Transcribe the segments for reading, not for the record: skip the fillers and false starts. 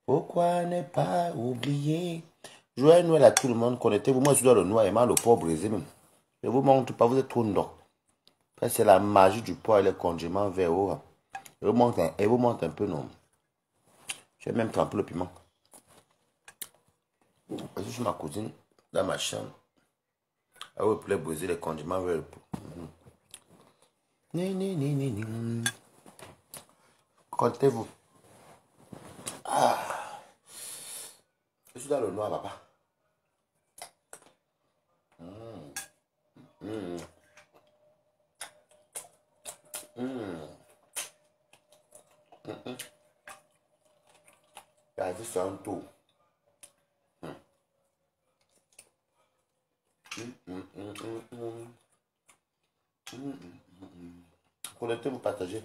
Pourquoi ne pas oublier? Joyeux Noël à tout le monde. Connectez-vous. Moi, je dois le noir et mal le porc brisé même. Je vous montre pas, vous êtes trop ndoc. C'est la magie du porc et le condiment vers haut. Je vous montre un peu, non. Je vais même tremper le piment. Je suis ma cousine dans ma chambre. Elle veut poulet briser les condiments vers le pot. Comptez-vous. Je suis dans le noir, papa. Regardez ça un tour. Connectez-vous, partagez.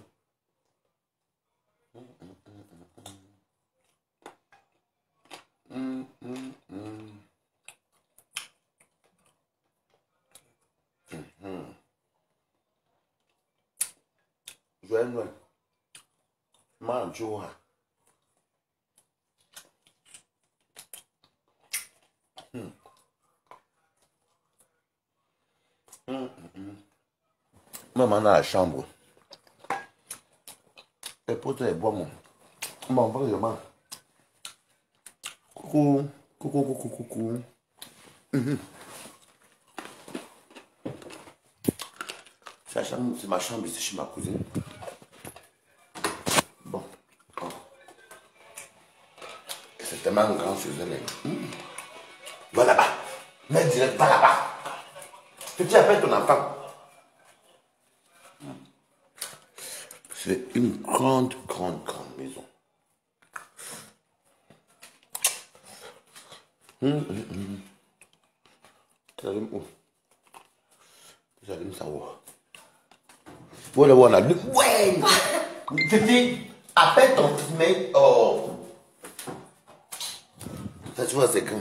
Joyeux Noël. Manjoa. Maman dans la chambre. Et pour les bois, mon. Bon, vraiment. Coucou. Coucou, coucou, coucou. C'est ma chambre ici chez ma cousine. Bon. C'est tellement grand chez elle. Va là-bas. Mets direct, va là-bas. Tu appelles ton enfant. C'est une grande maison. J'allume où? J'allume ça où? Voilà, voilà. Ouais! Fifi, appelle ton mec. Oh. Ça, tu vois, c'est quand?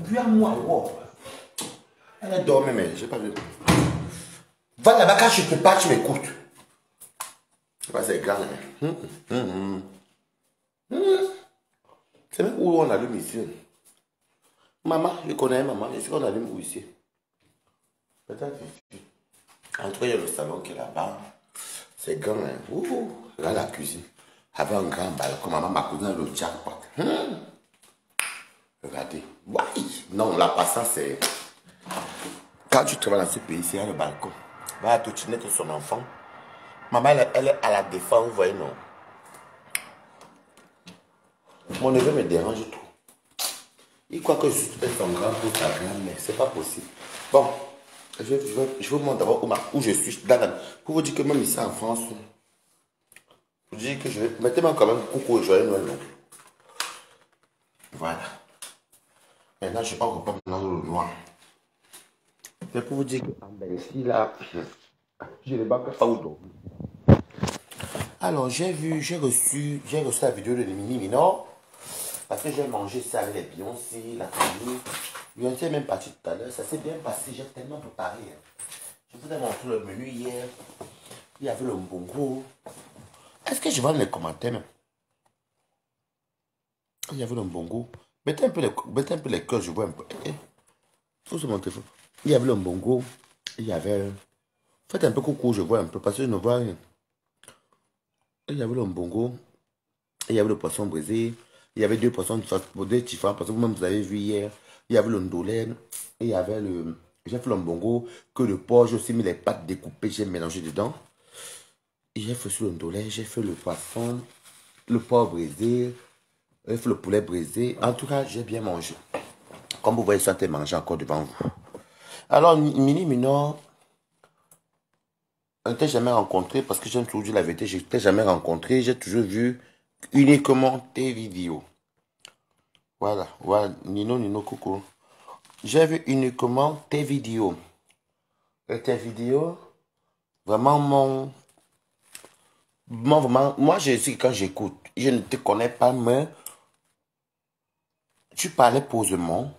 Lui à moi, wow. Elle a dormi, mais je n'ai pas vu. Va là-bas, quand je te parle, tu m'écoutes. C'est grand, hein. C'est même où on allume ici. Maman, je connais maman. Est-ce qu'on allume où ici? Peut-être ici. En tout cas, il y a le salon qui est là-bas. C'est grand, hein. Là, la cuisine. Avec un grand balcon. Maman, ma cousine, le jackpot. Regardez. Oui. Non, là, pas ça, c'est... Quand tu travailles dans ce pays, il y a le balcon. Va tout de son enfant. Maman, elle est à la défense, vous voyez, non? Mon neveu me dérange tout. Il croit que je suis son grand pour sa grand, mais c'est pas possible. Bon, je vous montre d'abord où je suis. Pour vous dire que même ici en France, je dis que je vais... Mettez-moi quand même coucou et joyeux Noël, non? Voilà. Maintenant, je ne sais pas pourquoi maintenant le noir. C'est pour vous dire que ici, là, j'ai les bacs pas où dormir. Alors, j'ai reçu la vidéo de Mini Minor. Parce que j'ai mangé ça avec les Beyoncé, la famille. Beyoncé est même partie tout à l'heure. Ça s'est bien passé, j'ai tellement préparé. Je vous ai montré le menu hier. Il y avait le mbongo. Est-ce que je vois dans les commentaires même? Il y avait le mbongo. Mettez un peu les cœurs, je vois un peu. Faut se montrer. Il y avait le mbongo. Il y avait... Faites un peu coucou, je vois un peu. Parce que je ne vois rien. Il y avait le mbongo. Il y avait le poisson brisé. Il y avait deux poissons différents. Parce que vous-même, vous avez vu hier. Il y avait le ndolène. Il y avait le... J'ai fait le mbongo. Que le porc, j'ai aussi mis les pâtes découpées. J'ai mélangé dedans. Et j'ai fait sur le ndolène. J'ai fait le poisson. Le porc brisé. J'ai fait le poulet brisé. En tout cas, j'ai bien mangé. Comme vous voyez, ça t'est mangé encore devant vous. Alors, Mini Minor, je ne t'ai jamais rencontré parce que j'aime toujours dire la vérité. Je ne t'ai jamais rencontré. J'ai toujours vu uniquement tes vidéos. Voilà, voilà, Nino, coucou. J'ai vu uniquement tes vidéos. Et tes vidéos, vraiment, moi, je sais que quand j'écoute, je ne te connais pas, mais tu parlais posément.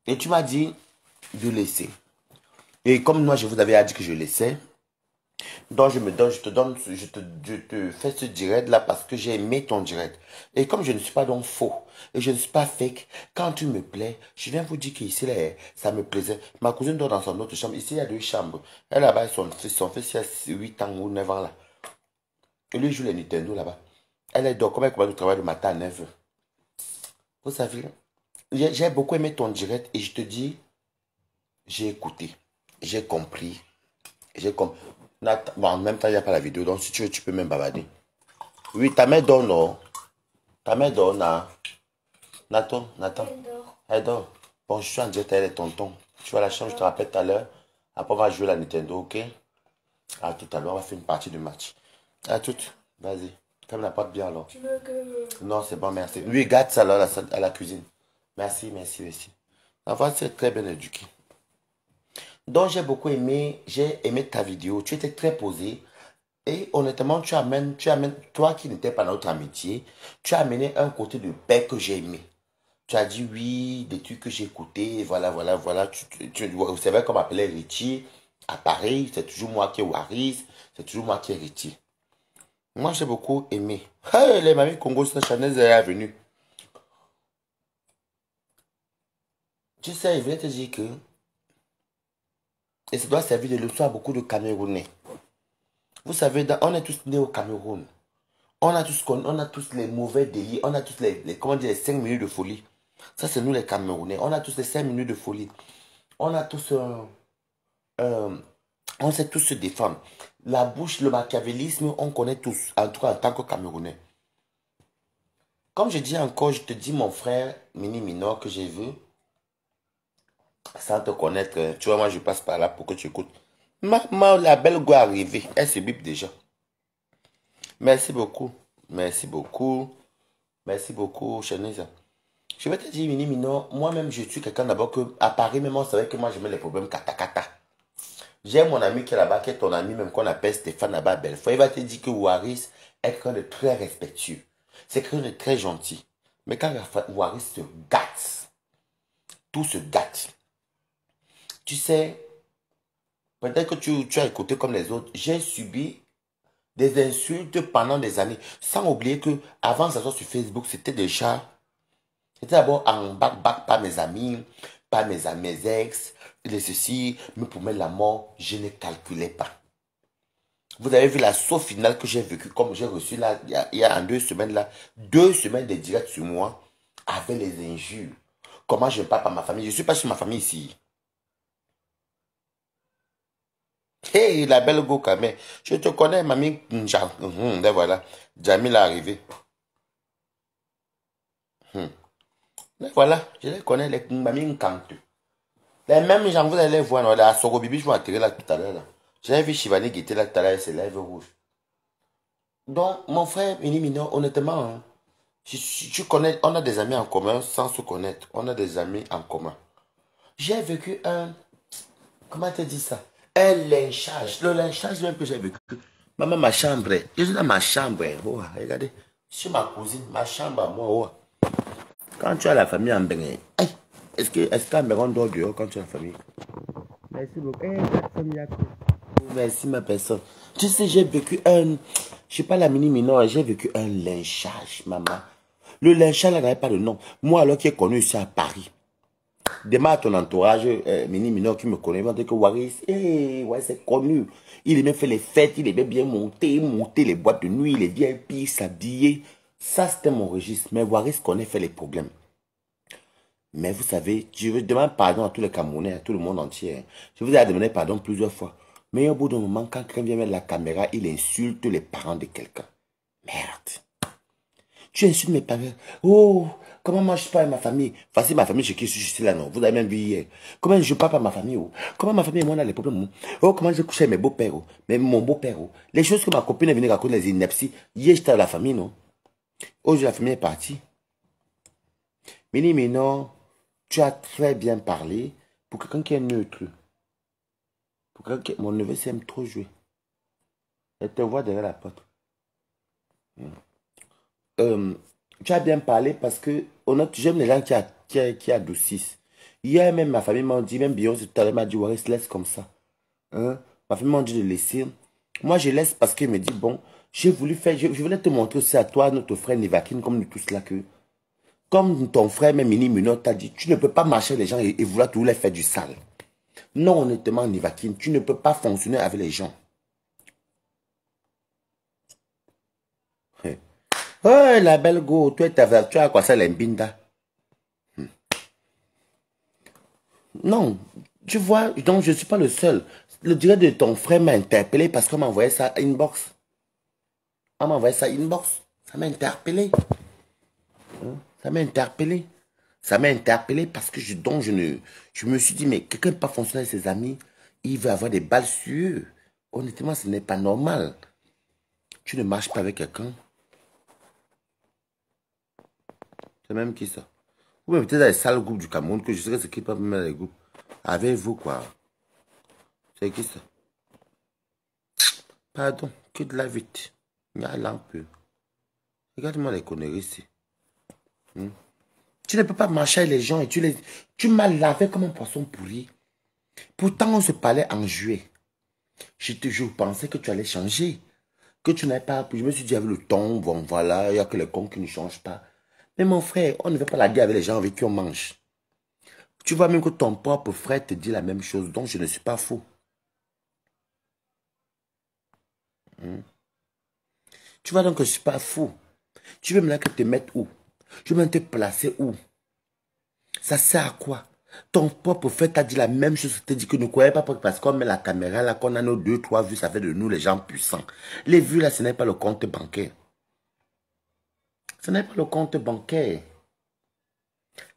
Et tu m'as dit de laisser. Et comme moi, je vous avais dit que je laissais, Donc je te fais ce direct là parce que j'ai aimé ton direct. Et comme je ne suis pas donc faux et je ne suis pas fake, quand tu me plais, je viens vous dire qu'ici là, ça me plaisait. Ma cousine dort dans son autre chambre. Ici il y a deux chambres. Elle là-bas, son fils il y a 8 ans ou 9 ans là. Et lui il joue les Nintendo là-bas. Elle dort comme elle commence le travail le matin à 9 heures. Vous savez, j'ai beaucoup aimé ton direct et je te dis, j'ai écouté, j'ai compris, j'ai compris. Bon, en même temps, il n'y a pas la vidéo, donc si tu veux, tu peux même bavarder. Oui, ta mère dort, non? Ta mère dort, Nathan, Nathan. Elle dort. Bon, je suis en direct, elle est tonton. Tu vas à la chambre, je te rappelle tout à l'heure. Après, on va jouer la Nintendo, ok? À tout à l'heure, on va faire une partie de match. À tout. Vas-y. Ferme la porte bien alors. Tu veux que... Non, c'est bon, merci. Lui, garde ça là à la cuisine. Merci, merci, merci. L'enfant, c'est très bien éduqué. Donc, j'ai aimé ta vidéo. Tu étais très posé. Et honnêtement, toi qui n'étais pas dans notre amitié, tu as amené un côté de paix que j'ai aimé. Tu as dit oui, des trucs que j'ai écoutés, voilà, voilà, voilà. Vous savez comment appeler Richie à Paris, c'est toujours moi qui est Waris, c'est toujours moi qui est Richie. Moi, j'ai beaucoup aimé. Hey, les mamies Congo, c'est Chanel est venue. Tu sais, je voulais te dire que, et ça doit servir de leçon à beaucoup de Camerounais. Vous savez, on est tous nés au Cameroun. On a tous les mauvais délits, on a tous comment dire, les 5 minutes de folie. Ça, c'est nous les Camerounais. On a tous les 5 minutes de folie. On a tous on sait tous se défendre. La bouche, le machiavélisme, on connaît tous, en tout cas en tant que Camerounais. Comme je dis encore, je te dis mon frère Mini Minor que j'ai vu, sans te connaître, tu vois, moi je passe par là pour que tu écoutes. La belle go est arrivée, elle se bip déjà. Merci beaucoup, merci beaucoup, merci beaucoup, Chenise. Je vais te dire, Mini Minor, moi-même je suis quelqu'un d'abord que, à Paris même, on savait que moi je mets les problèmes kata kata. J'ai mon ami qui est là-bas, qui est ton ami même qu'on appelle Stéphane là-bas à Belfort. Il va te dire que Waris est quelqu'un de très respectueux. C'est quelqu'un de très gentil. Mais quand Waris se gâte, tout se gâte. Tu sais, peut-être que tu as écouté comme les autres, j'ai subi des insultes pendant des années. Sans oublier que avant que ça soit sur Facebook, c'était d'abord en back par mes amis, par mes amis, mes ex, et ceci, mais pour mettre la mort, je ne calculais pas. Vous avez vu la sauce finale que j'ai vécue, comme j'ai reçu là, il y a en 2 semaines là, 2 semaines de direct sur moi, avec les injures. Comment je parle par ma famille. Je ne suis pas chez ma famille ici. Hey, la belle go quand même. Je te connais, mamie. Voilà. Jamil est arrivé. Mais voilà, je les connais, les mamie Nkantu. Les mêmes gens, vous allez les voir, non, la Sorobibi, je vais atterrir là tout à l'heure. J'avais vu Shivani qui était là tout à l'heure, ses lèvres rouges. Donc, mon frère, Mini Minor, honnêtement, hein, tu connais, on a des amis en commun sans se connaître. On a des amis en commun. J'ai vécu comment te dis ça? Un lynchage. Le lynchage même que j'ai vécu. Maman, ma chambre. Je suis dans ma chambre. Oh, regardez. Je suis ma cousine, ma chambre à moi. Oh. Quand tu as la famille en Bénin, est-ce qu'en Bénin on dort dehors quand tu as la famille? Merci beaucoup. Merci ma personne. Tu sais, j'ai vécu je suis pas la mini mineur, j'ai vécu un lynchage, maman. Le lynchage, là, n'avait pas de nom. Moi, alors qui est connu ici à Paris, demande à ton entourage, mini mineur qui me connaît, il va dire que Waris, ouais, c'est connu. Il aimait faire les fêtes, il aimait bien monter les boîtes de nuit, les VIP, s'habiller. Ça, c'était mon registre. Mais Waris connaît faire les problèmes. Mais vous savez, je veux demander pardon à tous les Camerounais, à tout le monde entier. Je vous ai demandé pardon plusieurs fois. Mais au bout d'un moment, quand quelqu'un vient mettre la caméra, il insulte les parents de quelqu'un. Merde. Tu insultes mes parents. Oh, comment moi je parle à ma famille? Voici ma famille chez qui je suis là, non? Vous avez même vu hier. Comment je parle à ma famille? Oh? Comment ma famille et moi on a les problèmes? Oh, comment j'ai couché avec mes beaux-pères? Oh? Mais mon beau-père? Oh? Les choses que ma copine est venue raconter, les inepties. Hier, j'étais à la famille, non? Aujourd'hui, la famille est partie. Mais non, tu as très bien parlé pour quelqu'un qui est neutre. Pour quelqu'un qui... Mon neveu s'aime trop jouer. Elle te voit derrière la porte. Tu as bien parlé parce que j'aime les gens qui adoucissent. Hier même, ma famille m'a dit, même Beyoncé tout à l'heure m'a dit, Waris, laisse comme ça. Hein? Ma famille m'a dit de laisser. Moi, je laisse parce qu'il me dit, bon, j'ai voulu faire, je voulais te montrer aussi à toi, notre frère Nivakin, comme nous tous là, que comme ton frère, même Mini Muno, t'a dit, tu ne peux pas marcher les gens et vouloir tout les faire du sale. Non, honnêtement, Nivakin, tu ne peux pas fonctionner avec les gens. Oh, la belle go, tu as quoi ça, l'imbinda? Non, tu vois, donc je ne suis pas le seul. Le direct de ton frère m'a interpellé parce qu'on m'a envoyé ça inbox. On m'a envoyé ça inbox. Ça m'a interpellé. Ça m'a interpellé. Ça m'a interpellé parce que je me suis dit, mais quelqu'un ne peut pas fonctionner avec ses amis. Il veut avoir des balles sur eux. Honnêtement, ce n'est pas normal. Tu ne marches pas avec quelqu'un. C'est même qui ça? Vous me mettez dans les sales groupes du Cameroun que je sais ce qui peut me mettre dans les groupes. Avec vous, quoi. C'est qui ça? Pardon, que de la vite. Il y a là un peu. Regarde-moi les conneries ici. Tu ne peux pas marcher avec les gens et tu m'as lavé comme un poisson pourri. Pourtant, on se parlait en juillet. Je pensais que tu allais changer. Que tu n'avais pas. Je me suis dit, avec le temps, bon, voilà, il n'y a que les cons qui ne changent pas. Mais mon frère, on ne veut pas la dire avec les gens avec qui on mange. Tu vois même que ton propre frère te dit la même chose, donc je ne suis pas fou. Tu vois donc que je ne suis pas fou. Tu veux maintenant que te mettre où? Tu veux même te placer où? Ça sert à quoi? Ton propre frère t'a dit la même chose, t'a dit que ne croyez pas parce qu'on met la caméra là, qu'on a nos 2, 3 vues, ça fait de nous les gens puissants. Les vues là, ce n'est pas le compte bancaire. Ce n'est pas le compte bancaire.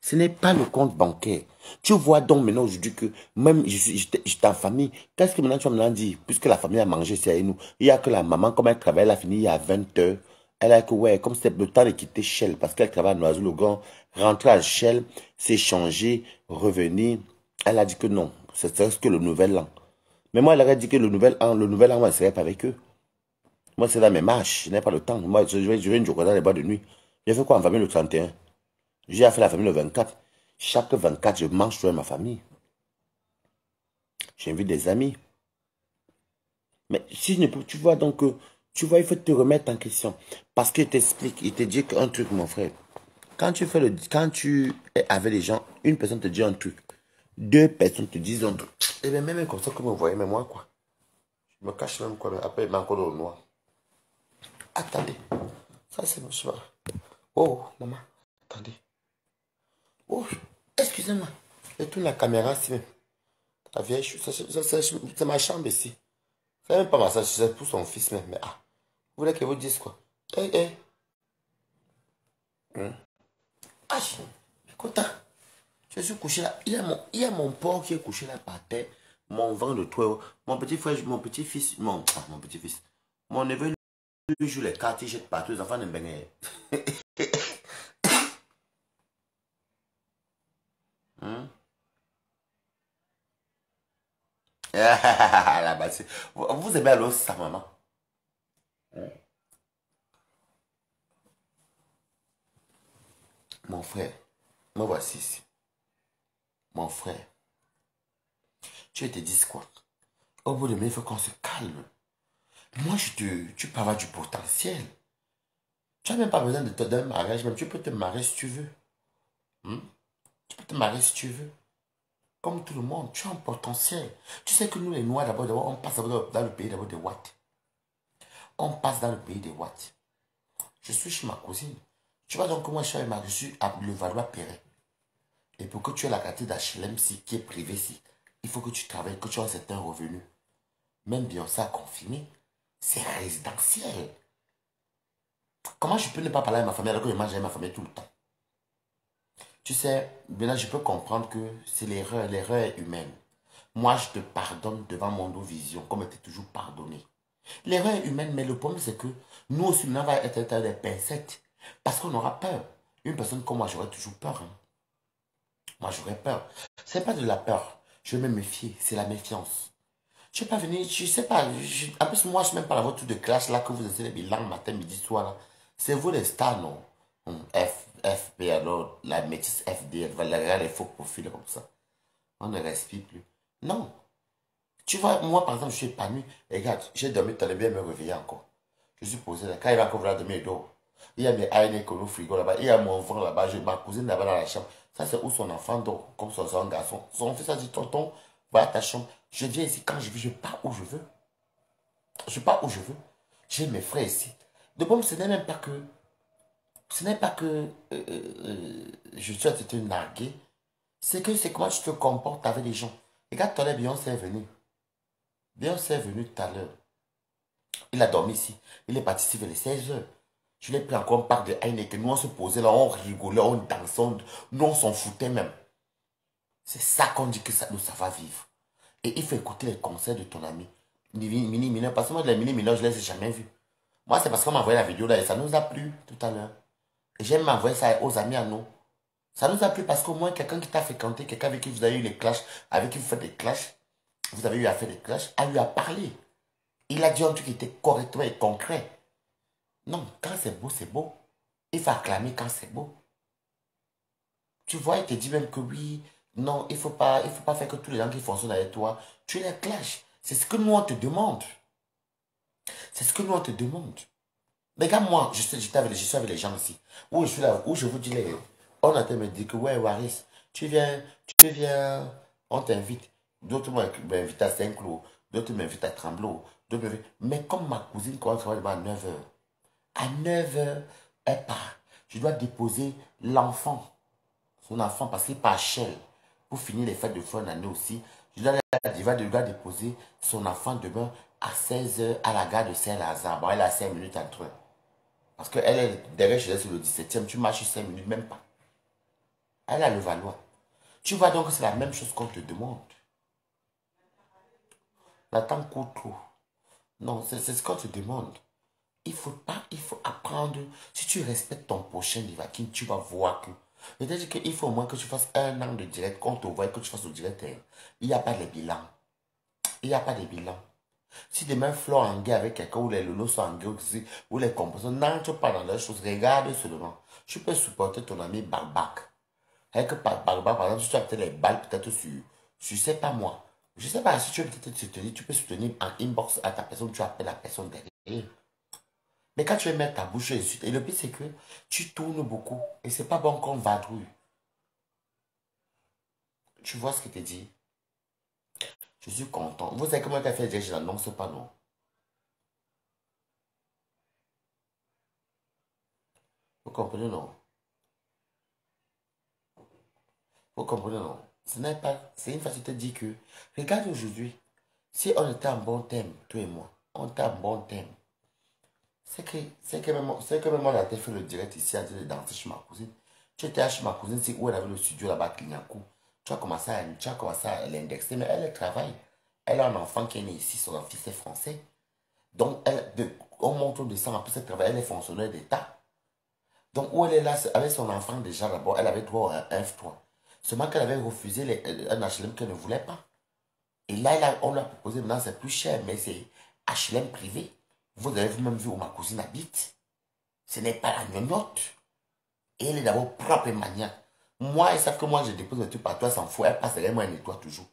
Ce n'est pas le compte bancaire. Tu vois donc maintenant aujourd'hui que même j'étais en famille. Qu'est-ce que maintenant tu vas me dire? Puisque la famille a mangé, c'est à nous. Il n'y a que la maman, comme elle travaille, elle a fini il y a 20 heures. Elle a que, ouais, comme c'était le temps de quitter Shell, parce qu'elle travaille à Noisy-le-Grand, rentrer à Shell, s'échanger, revenir. Elle a dit que non, c'est que le nouvel an. Mais moi, elle aurait dit que le nouvel an, moi, je ne serais pas avec eux. Moi, c'est dans mes marches, je n'ai pas le temps. Moi, je vais une journée dans les bois de nuit. J'ai fait quoi en famille le 31? J'ai fait la famille le 24. Chaque 24, je mange avec ma famille. J'invite des amis. Mais si je ne peux, tu vois donc, tu vois, il faut te remettre en question. Parce qu'il t'explique, il te dit un truc, mon frère. Quand tu es avec les gens, une personne te dit un truc. 2 personnes te disent un truc. Et bien, même comme ça, comme vous voyez, mais moi, quoi. Je me cache même, quoi. Après, il m'a encore au noir. Attendez. Ça, c'est mon choix. Oh, maman. Attendez. Oh, excusez-moi. Je tourne la caméra, c'est la vieille chose. C'est ma chambre ici. C'est même pas ma soeur, c'est pour son fils même. Mais ah, vous voulez que vous dise quoi? Eh, eh. Ah, écoute, hein, je suis couché là. Il y a mon porc qui est couché là par terre. Mon vent de toi. Mon petit frère, mon petit-fils, mon petit-fils. Mon neveu, lui, joue les cartes, il jette partout. Les enfants n'aiment bien. Hein? Là-bas, vous aimez alors sa maman? Mon frère, me voici ici. Mon frère, tu te dis quoi? Au bout de mai, il faut qu'on se calme. Moi, tu peux avoir du potentiel. Tu n'as même pas besoin d'un mariage, même tu peux te marier si tu veux. Hmm? Tu peux te marier si tu veux. Comme tout le monde, tu as un potentiel. Tu sais que nous, les Noirs, d'abord, on passe dans le pays d'abord des Watts. On passe dans le pays des Watts. Je suis chez ma cousine. Tu vois donc que moi, je suis à Levallois-Perret. Et pour que tu aies la carte d'HLM, qui est privée, il faut que tu travailles, que tu aies un certain revenu. Même Beyoncé a confirmé. C'est résidentiel. Comment je peux ne pas parler à ma famille alors que je mange avec ma famille tout le temps? Tu sais, maintenant je peux comprendre que c'est l'erreur est humaine. Moi, je te pardonne devant mon vision, comme elle t'est toujours pardonné. L'erreur est humaine, mais le problème c'est que nous aussi, maintenant, on va être des pincettes. Parce qu'on aura peur. Une personne comme moi, j'aurais toujours peur. Hein. Moi, j'aurais peur. C'est pas de la peur. Je vais me méfier, c'est la méfiance. Je ne vais pas venir, je sais pas. En plus, moi, je ne suis même pas la voiture de classe là que vous essayez les bilans matin, midi, soir. Là. C'est vous les stars, non? FP, alors, la métisse FD, elle va regarder les faux profils comme ça. On ne respire plus. Non. Tu vois, moi, par exemple, je suis épanoui. Regarde, j'ai dormi, tu allais bien me réveiller encore. Je suis posé là. Quand il va encore vouloir dormir, il dort. Il y a mes aïnés au frigo là-bas. Il y a mon frère là-bas. Ma cousine là-bas dans la chambre. Ça, c'est où son enfant dort, comme son garçon. Son fils a dit, tonton, va à ta chambre. Je viens ici quand je veux, je pars où je veux. Je pars où je veux. J'ai mes frères ici. De bon, ce n'est même pas que. Ce n'est pas que je suis à te narguer. C'est que c'est comment tu te comportes avec les gens. Regarde, tout à l'heure, Beyoncé est venue. Beyoncé est venue tout à l'heure. Il a dormi ici. Il est parti ici vers les 16 heures. Je l'ai pris encore un parc de Heineken. Nous, on se posait là, on rigolait, on dansait. Nous, on s'en foutait même. C'est ça qu'on dit que ça va vivre. Et il faut écouter les conseils de ton ami. Mini mineur. Parce que moi, les mini mineurs, je ne les ai jamais vus. Moi, c'est parce qu'on m'a envoyé la vidéo là et ça nous a plu tout à l'heure. Et j'aime m'envoyer ça aux amis à nous. Ça nous a plu parce qu'au moins, quelqu'un qui t'a fréquenté, quelqu'un avec qui vous avez eu les clashs, avec qui vous faites des clashs, vous avez eu à faire des clashs, a eu à parler. Il a dit un truc qui était correctement et concret. Non, quand c'est beau, c'est beau. Il faut acclamer quand c'est beau. Tu vois, il te dit même que oui, non, il faut pas faire que tous les gens qui fonctionnent avec toi, tu les clashes. C'est ce que nous, on te demande. C'est ce que nous, on te demande. Mais regarde, moi, je suis avec les gens ici. Où je suis là, où je vous dis, on a me dit que, ouais, Waris, tu viens, on t'invite. D'autres m'invitent à Saint-Cloud, d'autres m'invitent à Tremblay, d'autres m'invitent. Mais comme ma cousine commence à travailler à 9 heures, à 9 heures, elle part. Je dois déposer l'enfant, son enfant, parce qu'il part à Shell pour finir les fêtes de fin d'année aussi. Je dois déposer son enfant demain à 16 heures à la gare de Saint-Lazare. Bon, elle a 5 minutes en train. Parce qu'elle est derrière chez elle sur le 17e, tu marches 5 minutes, même pas. Elle a le Valois. Tu vois donc que c'est la même chose qu'on te demande. La temps court trop. Non, c'est ce qu'on te demande. Il faut apprendre. Si tu respectes ton prochain Livakin, tu vas voir que. C'est-à-dire qu'il faut au moins que tu fasses un an de direct, qu'on te voit que tu fasses au direct. Il n'y a pas de bilan. Il n'y a pas de bilan. Si demain Flore en guerre avec quelqu'un, ou les lolos sont en guerre aussi, ou les composants, n'entre pas dans leurs choses, regarde seulement. Tu peux supporter ton ami Barbac. Avec Barbac, par exemple, si tu as peut-être les balles, peut-être je sais pas moi. Je sais pas, si tu veux peut-être te soutenir, tu peux soutenir en inbox à ta personne, tu appelles la personne derrière. Mais quand tu veux mettre ta bouche dessus, et le pire c'est que tu tournes beaucoup, et c'est pas bon qu'on vadrouille. Tu vois ce que je te dis? Je suis content. Vous savez comment tu as fait dire, je n'annonce pas non. Vous comprenez non? Vous comprenez, non? Ce n'est pas. C'est une façon de te dire que. Regarde aujourd'hui. Si on était en bon thème, toi et moi, on était en bon thème. C'est que même on a fait le direct ici à dire de danser chez ma cousine. Tu étais chez ma cousine, c'est où elle avait le studio là-bas à Clignancourt. Tu as commencé à l'indexer, mais elle travaille. Elle a un enfant qui est né ici, son fils est français. Donc, on monte, on descend, en plus elle travaille, elle est fonctionnaire d'État. Donc, où elle est là, avec son enfant déjà d'abord, elle avait droit à un F3. Seulement qu'elle avait refusé un HLM qu'elle ne voulait pas. Et là, on lui a proposé, maintenant c'est plus cher, mais c'est HLM privé. Vous avez vous-même vu où ma cousine habite. Ce n'est pas la gnognotte. Et elle est d'abord propre et maniaque. Moi, ils savent que moi, je dépose le truc partout, elle s'en fout. Elle passe derrière moi, elle nettoie toujours.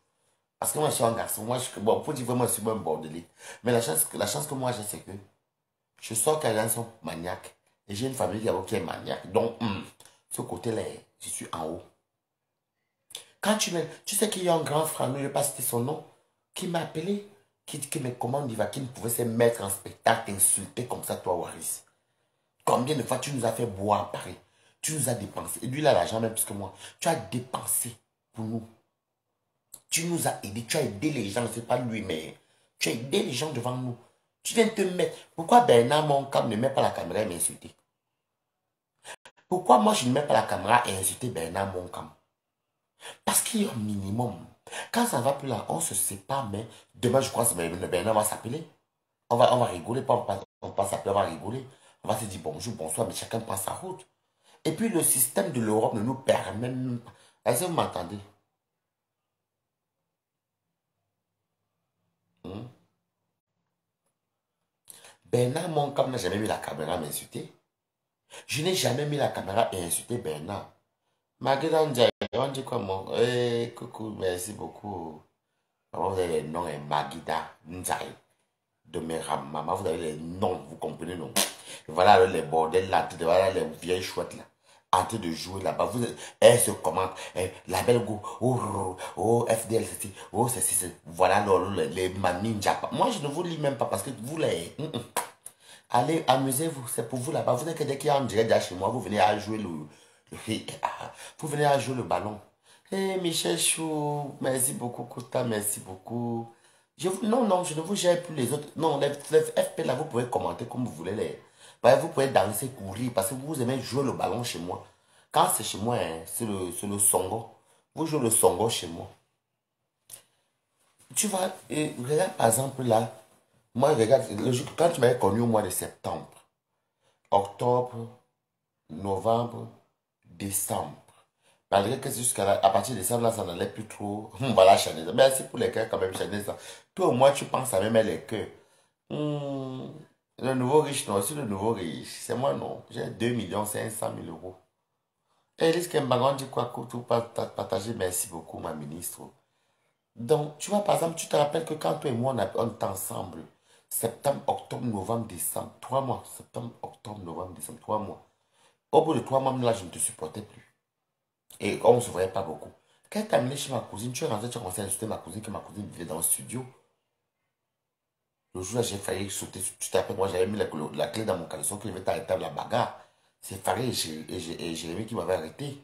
Parce que moi, je suis un garçon. Moi, bon, pour dire vraiment, je suis un bordelais. Mais la chance que moi j'ai, c'est que je sors quand les gens sont maniaques. Et j'ai une famille qui est maniaque. Donc, ce côté-là, je suis en haut. Quand tu sais qu'il y a un grand frère, je ne vais pas citer son nom, qui m'a appelé, qui me commande, qui ne pouvait se mettre en spectacle, t'insulter comme ça, toi, Waris. Combien de fois tu nous as fait boire à Paris? Tu nous as dépensé. Et lui, il a l'argent même plus que moi. Tu as dépensé pour nous. Tu nous as aidé. Tu as aidé les gens. Ce n'est pas lui, mais tu as aidé les gens devant nous. Tu viens te mettre. Pourquoi Bernard Moncam ne met pas la caméra et m'insulter? Pourquoi moi je ne mets pas la caméra et insulter Bernard Moncam? Parce qu'il y a un minimum. Quand ça ne va plus là, on se sépare, mais demain, je crois que Bernard va s'appeler. On va rigoler, on va s'appeler, on va rigoler. On va se dire bonjour, bonsoir, mais chacun prend sa route. Et puis le système de l'Europe ne nous permet même pas. Est-ce que vous m'entendez? Hmm? Bernard Moncam n'a jamais mis la caméra à m'insulter. Je n'ai jamais mis la caméra et insulté Bernard. Magda Ndiaye, on dit quoi, mon? Coucou, merci beaucoup. Maman, vous avez les noms, et Magida, Nzai, de mes maman, vous avez les noms, vous comprenez, non? Voilà alors les bordels là, voilà les vieilles chouettes là, en train de jouer là-bas. Elles se commentent, la belle go, oh, oh, FDL, ceci, oh, ceci, voilà les maninja. Moi, je ne vous lis même pas parce que vous les. Allez, amusez-vous, c'est pour vous là-bas. Vous n'êtes que dès qu'il y a un direct là chez moi, vous venez à jouer vous venez à jouer le ballon. Michel Chou, merci beaucoup, Kouta, merci beaucoup. Non, non, je ne vous gère plus les autres. Non, les FP là, vous pouvez commenter comme vous voulez. Vous pouvez danser, courir, parce que vous aimez jouer le ballon chez moi. Quand c'est chez moi, hein, c'est le songo. Vous jouez le songo chez moi. Tu vois, regarde par exemple là, moi, regarde, quand tu m'avais connu au mois de septembre, octobre, novembre, décembre. Malgré que à partir de décembre, là, ça n'allait plus trop. Voilà, Chanel. Merci pour les cœurs quand même, Chanel. Toi, au moins, tu penses à même les cœurs. Le nouveau riche, non, c'est le nouveau riche. C'est moi, non. J'ai 2 500 000 euros. Et risque Mbagon dit quoi, tout partager. Merci beaucoup, ma ministre. Donc, tu vois, par exemple, tu te rappelles que quand toi et moi, on était ensemble, septembre, octobre, novembre, décembre, 3 mois. Septembre, octobre, novembre, décembre, 3 mois. Au bout de 3 mois, là, je ne te supportais plus. Et on ne se voyait pas beaucoup. Quand tu as amené chez ma cousine, tu es rentré, tu as commencé à insulter ma cousine, que ma cousine vivait dans le studio. Le jour-là, j'ai failli sauter. Tu te rappelles, moi, j'avais mis la clé dans mon caleçon, qu'il devait arrêter la bagarre. C'est Farid et Jérémy qui m'avaient arrêté.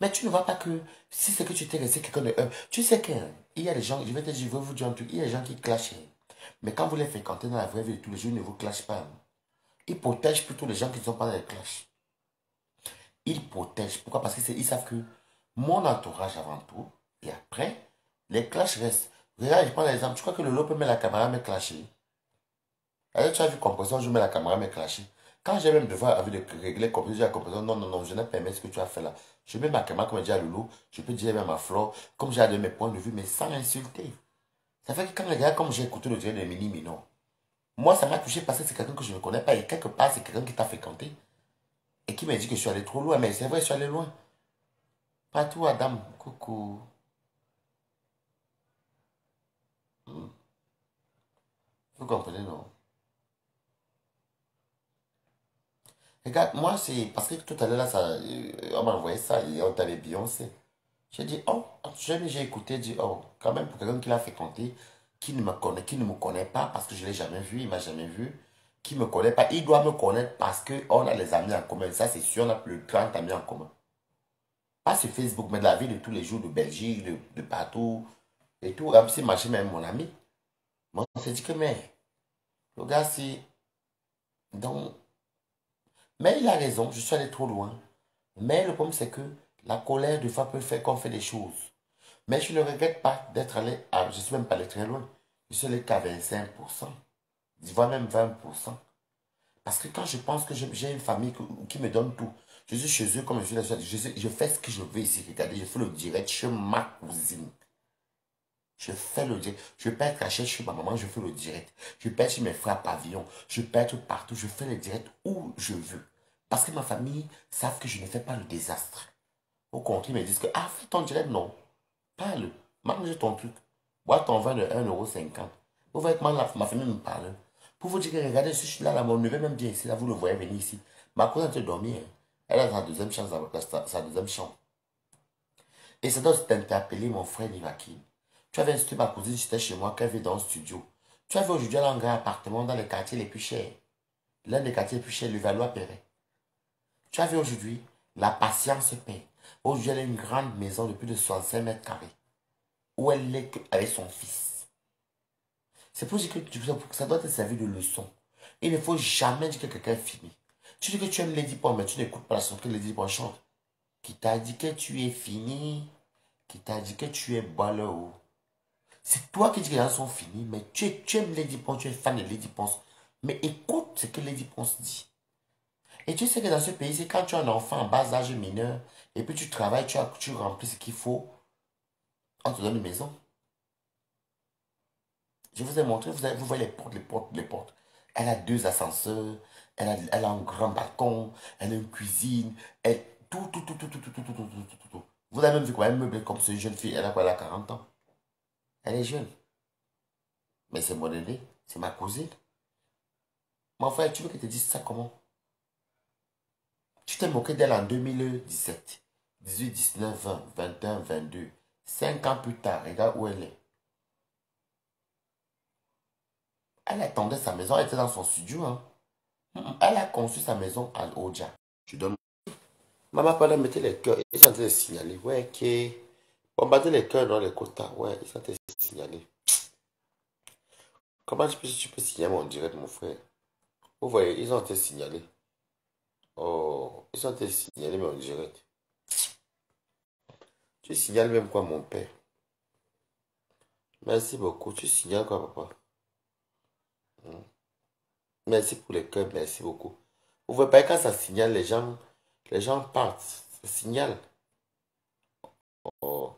Mais tu ne vois pas que si c'est que tu t'es resté quelqu'un de... tu sais qu'il y a des gens, je vais te dire, je vais vous dire un truc, il y a des gens qui clashent. Mais quand vous les fréquentez dans la vraie vie de tous les jours, ils ne vous clashent pas. Ils protègent plutôt les gens qui ne sont pas dans les clashs. Ils protègent. Pourquoi? Parce qu'ils savent que mon entourage avant tout, et après, les clashs restent. Regarde, je prends l'exemple. Tu crois que le lot peut mettre la caméra me clasher? Alors, tu as vu compression, je mets la caméra me clasher. Quand j'ai même devoir avec de régler compression, j'ai la compression, non, non, non, je n'ai pas aimé ce que tu as fait là. Je mets ma caméra, comme dit à Loulou, je peux dire même à Flore, comme j'ai de mes points de vue, mais sans insulter. Ça fait que quand les gars, comme j'ai écouté le direct de Mini Minon, moi, ça m'a touché parce que c'est quelqu'un que je ne connais pas et quelque part, c'est quelqu'un qui t'a fréquenté et qui m'a dit que je suis allé trop loin. Mais c'est vrai, je suis allé loin. Pas tout, Adam. Coucou. Hmm. Vous comprenez, non? Regarde, moi, c'est parce que tout à l'heure, là, on m'a envoyé ça et on t'avait Beyoncé. J'ai dit, oh, j'ai écouté, dit, oh, quand même, pour quelqu'un qui l'a fréquenté, qui ne me connaît pas parce que je ne l'ai jamais vu, il ne m'a jamais vu, qui ne me connaît pas, il doit me connaître parce qu'on a les amis en commun. Ça, c'est sûr, on a plus de 30 amis en commun. Pas sur Facebook, mais de la vie de tous les jours, de Belgique, de partout, et tout. Même si machin, même mon ami. Moi, on s'est dit que, mais, le gars, c'est. Donc, mais il a raison, je suis allé trop loin. Mais le problème, c'est que la colère, des fois, peut faire qu'on fait des choses. Mais je ne regrette pas d'être allé, je ne suis même pas allé très loin. Je suis allé qu'à 25%, voire même 20%. Parce que quand je pense que j'ai une famille qui me donne tout, je suis chez eux comme je suis là, je fais ce que je veux ici. Regardez, je fais le direct chez ma cousine. Je fais le direct. Je peux être caché chez ma maman, je fais le direct. Je peux être chez mes frères pavillon. Je peux être partout, je fais le direct où je veux. Parce que ma famille savent que je ne fais pas le désastre. Au contraire, ils me disent que, ah, fais ton direct, non. Parle. Mange ton truc. Bois ton vin de 1,50 €. Vous voyez comment ma famille me parle. Pour vous dire que regardez, je suis là, mon neveu même bien ici, là, vous le voyez venir ici. Ma cousine est dormir. Elle a sa deuxième chance, sa deuxième chambre. Et ça doit t'interpeller, mon frère Nivaki. Tu avais insulté ma cousine, j'étais chez moi, qu'elle vit dans le studio. Tu avais aujourd'hui un grand appartement dans les quartiers les plus chers. L'un des quartiers les plus chers, le Valois-Perret. Tu avais aujourd'hui la patience paix. Aujourd'hui, elle a une grande maison de plus de 65 mètres carrés. Où elle est avec son fils. C'est pour dire que ça doit te servir de leçon. Il ne faut jamais dire que quelqu'un est fini. Tu dis que tu aimes Lady Pond, mais tu n'écoutes pas la chanson que Lady Pond chante. Qui t'a dit que tu es fini? Qui t'a dit que tu es ballot? C'est toi qui dis que les gens sont finis, mais tu aimes Lady Pond, tu es fan de Lady Pond. Mais écoute ce que Lady Pond dit. Et tu sais que dans ce pays, c'est quand tu as un enfant en bas âge mineur, et puis tu travailles, tu remplis ce qu'il faut, on te donne une maison. Je vous ai montré, vous voyez les portes, les portes, les portes. Elle a 2 ascenseurs, elle a un grand balcon, elle a une cuisine, tout. Vous avez même vu quoi, elle meublée comme cette jeune fille, elle a quoi, elle a 40 ans. Elle est jeune. Mais c'est mon aîné. C'est ma cousine. Mon frère, tu veux que je te dise ça comment? Tu t'es moqué d'elle en 2017, 18, 19, 20, 21, 22. 5 ans plus tard, regarde où elle est. Elle attendait sa maison, elle était dans son studio. Hein. Elle a conçu sa maison à Oja. Je donne. Maman, pendant mettez les cœurs, ils sont en train de signaler. Ouais, ok. Bombarder les cœurs dans les quotas. Ouais, ils sont en train de signaler. Comment tu peux signaler mon direct, mon frère? Vous voyez, ils ont été signalés. Oh, ils ont été signalés mon direct. Tu signales même quoi, mon père? Merci beaucoup. Tu signales quoi, papa? Hmm. Merci pour les cœurs, merci beaucoup. Vous voyez pas quand ça signale, les gens partent. Ça signale. Oh.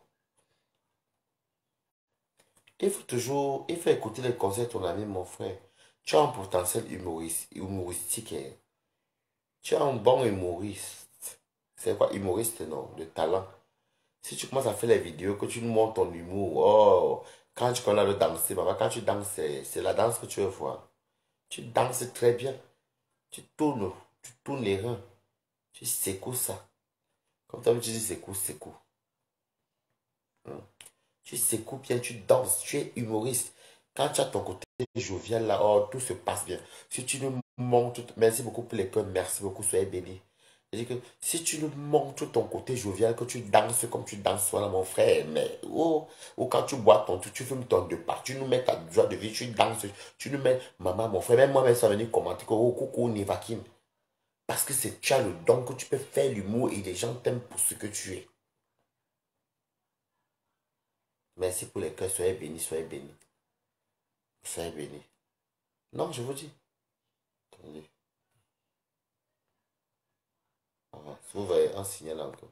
Il faut écouter les conseils de ton ami, mon frère. Tu as un potentiel humoristique. Hein. Tu es un bon humoriste. C'est quoi, humoriste, non? De talent. Si tu commences à faire les vidéos, que tu nous montres ton humour, oh, quand tu connais le danser, papa, quand tu danses, c'est la danse que tu veux voir. Tu danses très bien. Tu tournes les reins. Tu secoues ça. Comme toi, tu dis secoue, secoue. Hein. Tu secoues bien, tu danses, tu es humoriste. Quand tu as ton côté jovial là, oh, tout se passe bien. Si tu nous montres, merci beaucoup pour les cœurs, merci beaucoup, soyez bénis. Je dis que si tu nous montres ton côté jovial, que tu danses comme tu danses, voilà mon frère, mais oh, ou quand tu bois ton tout, tu fumes ton deux pas, tu nous mets ta joie de vie, tu danses, tu nous mets, maman, mon frère, même moi-même, ça venir commenter que oh, coucou, Nivakin. Parce que c'est tu as le don que tu peux faire l'humour et les gens t'aiment pour ce que tu es. Merci pour les cœurs, soyez bénis, soyez bénis. Soyez bénis. Non, je vous dis. Attendez. Voilà. Si vous voyez un signal encore.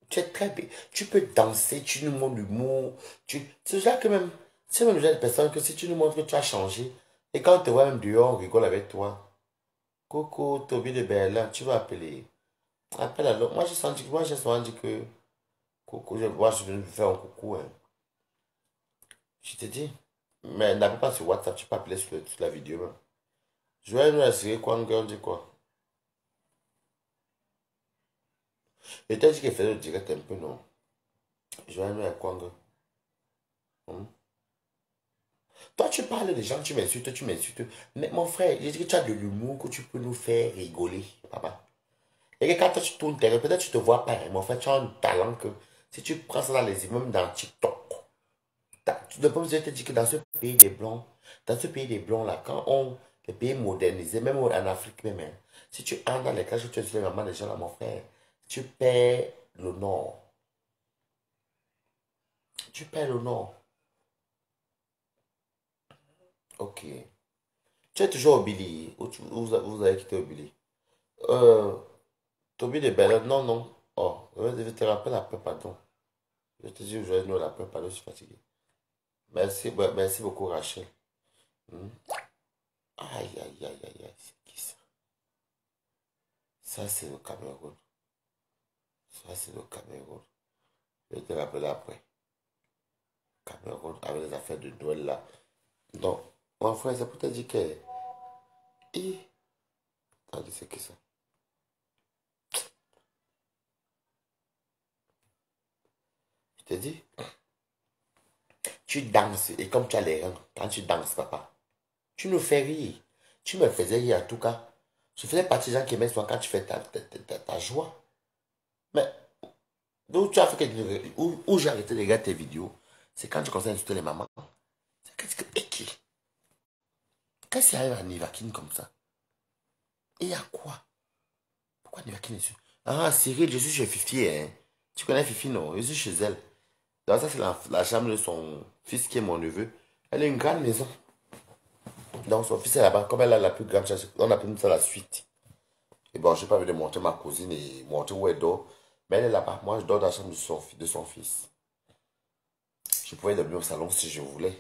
Tu es très bien. Tu peux danser, tu nous montres l'humour. C'est déjà que même. C'est même déjà des personnes que si tu nous montres que tu as changé. Et quand on te voit même dehors, on rigole avec toi. Coucou, Toby de Berlin, tu vas appeler. Appelle alors. Moi, j'ai souvent dit que. Coucou, moi, je viens de faire un coucou. Hein. Je te dis. Mais n'appelle pas sur WhatsApp, tu peux appeler sur la vidéo. Hein. Je vais nous assurer quoi, on dit quoi. Et t'as dit qu'elle fait le direct un peu, non? Je vais nous à Kwanga. Hmm? Toi, tu parles des gens, tu m'insultes, tu m'insultes. Mais mon frère, j'ai dit que tu as de l'humour, que tu peux nous faire rigoler, papa. Et que quand toi, tu tournes terrain, peut-être tu te vois pas, hein, mon frère, tu as un talent que si tu prends ça dans les immeubles, dans TikTok, tu ne peux pas te dire que dans ce pays des Blancs, là, les pays modernisés, même en Afrique même, hein, si tu entres dans les classes, tu es les mamans des gens là, mon frère, tu perds le nord. Tu perds le nord. Ok. Tu es toujours au Billy. Vous avez quitté au Billy. Euh, Toby de Bella, non, non. Oh, je te rappelle après, pardon. Je te dis aujourd'hui, non, après, pardon, je suis fatigué. Merci, ouais, merci beaucoup, Rachel. Hmm. Aïe, aïe, aïe, aïe, aïe, c'est qui ça? Ça, c'est le Cameroun. Ça, c'est le Cameroun. Je te rappelle après. Cameroun, avec les affaires de Noël là. Donc, mon frère, c'est pour te dire que. Eh, attendez, c'est qui ça? Je te dis, tu danses et comme tu as les reins, quand tu danses, papa. Tu nous fais rire. Tu me faisais rire en tout cas. Je faisais partie des gens qui aimaient souvent quand tu fais ta joie. Mais d'où tu as fait où j'ai arrêté de regarder tes vidéos, c'est quand tu commences à insulter les mamans. C'est qu'est-ce qui arrive à Nivakin comme ça? Et il y a quoi? Pourquoi Nivakin est sur? Ah, Cyril, je suis chez Fifi, hein. Tu connais Fifi, non? Je suis chez elle. Donc ça, c'est la chambre de son fils qui est mon neveu. Elle a une grande maison. Donc son fils est là-bas. Comme elle a la plus grande chambre, on appelle ça la suite. Et bon, je n'ai pas envie de montrer ma cousine et montrer où elle dort. Mais elle est là-bas. Moi, je dors dans la chambre de son fils. Je pouvais dormir au salon si je voulais.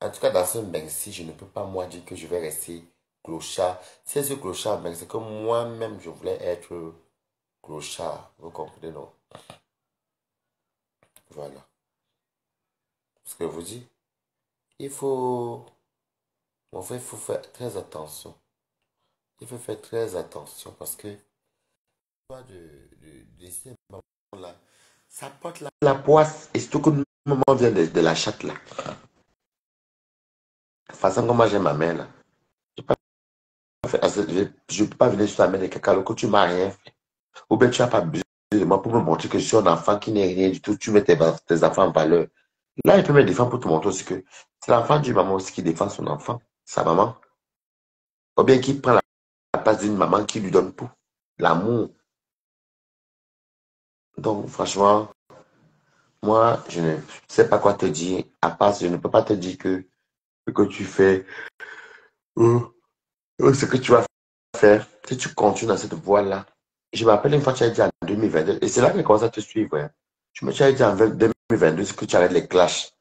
En tout cas, dans ce bain-ci, je ne peux pas moi dire que je vais rester clochard. C'est ce clochard, mais c'est que moi-même, je voulais être clochard, vous comprenez, non? Voilà. Ce que je vous dis, il faut, en fait, il faut faire très attention. Il faut faire très attention parce que de ces mamans-là, ça porte la poisse et surtout que le maman vient de la chatte là. De toute façon, comme moi j'ai ma mère là, je ne peux pas venir sur la main de quelqu'un alors que tu m'as rien fait. Ou bien tu n'as pas besoin de moi pour me montrer que je suis un enfant qui n'est rien du tout. Tu mets tes enfants en valeur. Là, il peut me défendre pour te montrer aussi que c'est l'enfant du maman aussi qui défend son enfant, sa maman. Ou bien qui prend la place d'une maman qui lui donne tout. L'amour. Donc, franchement, moi, je ne sais pas quoi te dire. À part, je ne peux pas te dire que ce que tu fais, ce que tu vas faire, si tu continues dans cette voie-là. Je me rappelle une fois, tu as dit en 2022, et c'est là que j'ai commencé à te suivre. Hein. Tu as dit en 2022 que tu arrêtes les clashs.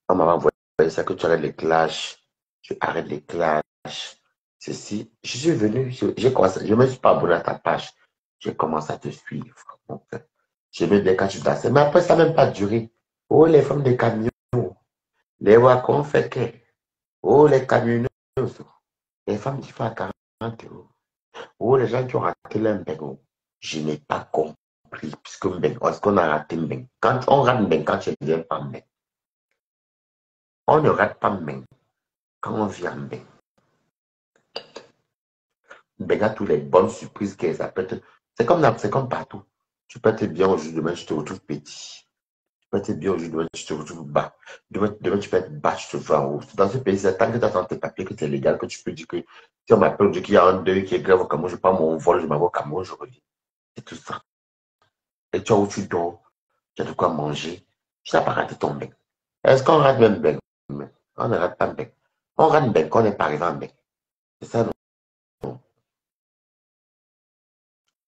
Ma maman voyait ça, que tu arrêtes les clashs. Tu arrêtes les clashs. Ceci, je suis venu, j'ai commencé, je ne me suis pas abonné à ta page. J'ai commencé à te suivre. Donc, j'aimais bien quand tu dansais. Mais après, ça n'a même pas duré. Oh, les femmes des camions. Les wagons fait que. Oh, les camionneuses. Les femmes qui font à 40 euros. Oh, les gens qui ont raté leur mbeng. Je n'ai pas compris. Puisque mbeng, est-ce qu'on a raté mbeng? Quand on rate mbeng, quand tu ne viens pas mbeng. On ne rate pas mbeng quand on vient mbeng. Mbeng a toutes les bonnes surprises qu'elles appellent. C'est comme partout. Tu peux être bien aujourd'hui, demain, tu te retrouves petit. Tu peux être bien aujourd'hui, demain, tu te retrouves bas. Demain, tu peux être bas, tu te vois en haut. Dans ce pays, c'est tant que tu attends tes papiers, que c'est légal, que tu peux dire que si on m'appelle aujourd'hui qu'il y a un deuil qui est grave au Cameroun, je prends mon vol, je m'en vais au Cameroun, je reviens. C'est tout ça. Et toi où tu dors, tu as de quoi manger. Tu n'as pas raté ton bec. Est-ce qu'on rate même bec? On ne rate pas bec. On rate bec, on n'est pas arrivé en bec. C'est ça, non?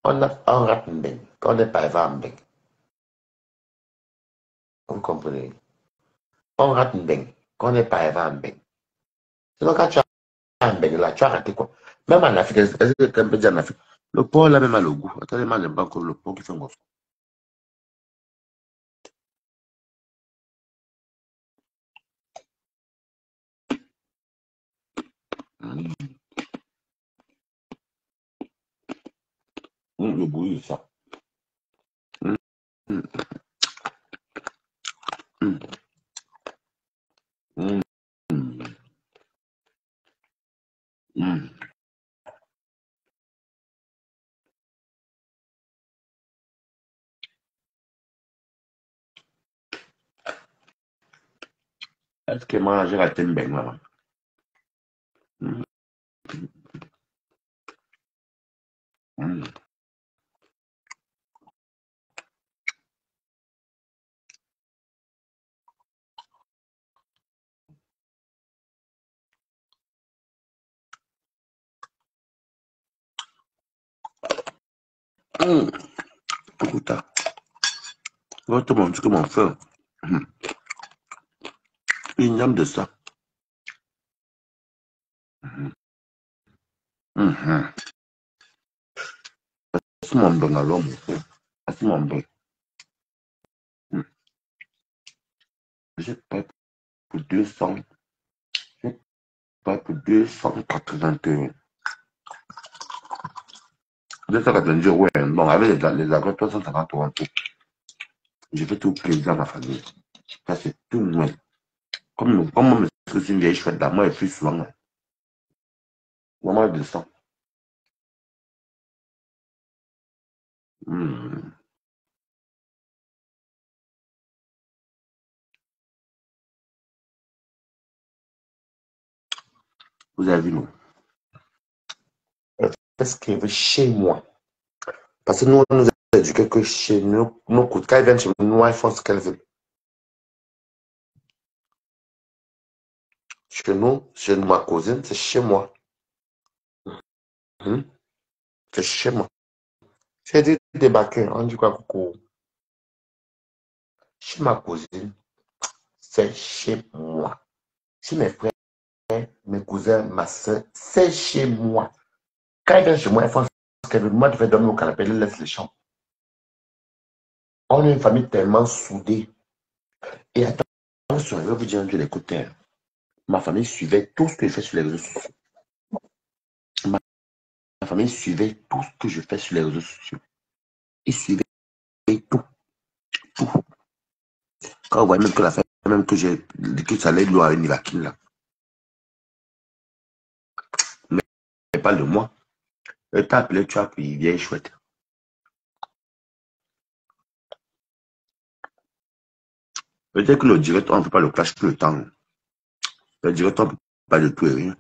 On rate bec, on n'est pas arrivé en bec. Vous comprenez? On rate bec, on n'est pas arrivé en bec. Sinon, quand tu as un bec là, tu as raté quoi? Même en Afrique, est-ce que quelqu'un peut dire en Afrique? Le porc là même a le goût. Attendez, moi, j'aime pas encore le porc qui fait mon son. Le goût, c'est ça. Hum, hum, hum, hum, hum. Est-ce que moi, j'ai raté un bec là? Hum, hum, hum. Écoute, votre mon que mon frère, il aime de ça. Mhm. C'est mon bon alors, mon frère. C'est mon bon. Hum. J'ai pas pour 200, j'ai pas pour 281. 290, ouais. Bon, avec les agros, 350 euros en tout. Je fais tout plaisir à ma famille. Ça, c'est tout, moi. Comme moi, c'est une vieille chouette là, moi, et plus souvent, hein. Moi, de ça. Hum. Vous avez vu, non? Qu'est-ce qu'il veut chez moi? Parce que nous, on nous a éduqués que chez nous, quand ils viennent chez nous, ils font ce qu'elles veulent. Chez nous, ma cousine, c'est chez moi. Hum. C'est chez moi. J'ai dit débarquer, on dit quoi, coucou. Chez ma cousine, c'est chez moi. Chez mes frères, mes cousins, ma soeur, c'est chez moi. Quand ils viennent chez moi, ils font que moi, je vais dormir au canapé, elle laisse les chambres. On est une famille tellement soudée. Et attention, je vais vous dire un truc, écoutez. Ma famille suivait tout ce que je fais sur les réseaux sociaux. Ma famille suivait tout ce que je fais sur les réseaux sociaux. Ils suivaient tout, tout. Quand vous voyez même que la fête, même que j'ai dit que ça allait loin à une vaccine là. Mais pas de moi. Elle t'a appelé, tu as pris, vieille chouette. Peut-être que le direct, on ne fait pas le clash tout le temps. Le direct, on ne peut pas de tout et rien.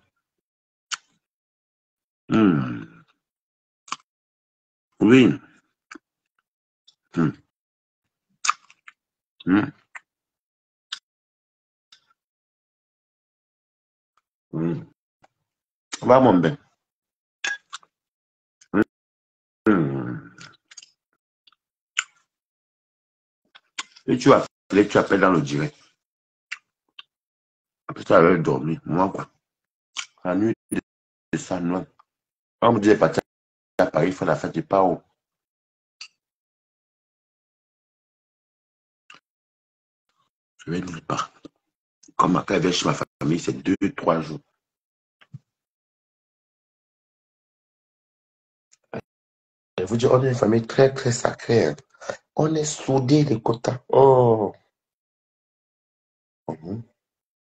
Oui. Hmm. Hmm. Hmm. Va, mon ben. Hmm. Et tu appelles dans le direct. Après ça, elle va dormir. Moi, quoi. La nuit, c'est ça, non. On me dit, partir à Paris, il faut la fête, je pas où. Je vais nulle part. Comme ma elle vient chez ma famille, c'est 2, 3 jours. Je vous dis, on est une famille très, très sacrée. Hein. On est soudés, les quotas. Oh. Mhm.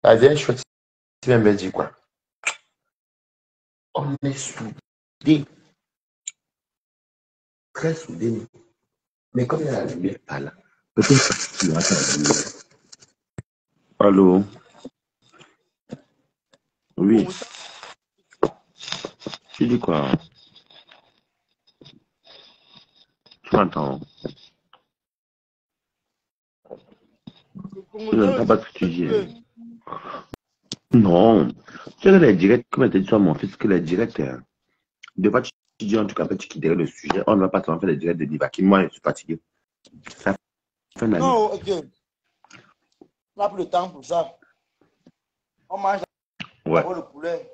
La vieille chouette, tu viens me dire quoi? On est soudés, très soudés. Mais comme il y a la lumière pas là, peut-être que tu vas t'en. Allô? Oui. Tu dis quoi? Tu m'entends? Tu n'entends pas ce que tu dis. Non. Tu sais que les directs, comme tu as dit à mon fils, que les directs, de fois, tu dis en tout cas, tu quitterais le sujet. On ne va pas te faire les directs de Diva, qui moi, je suis fatigué. Ça fait une année. Non, ok. On n'a plus le temps pour ça. On mange Ouais. le poulet.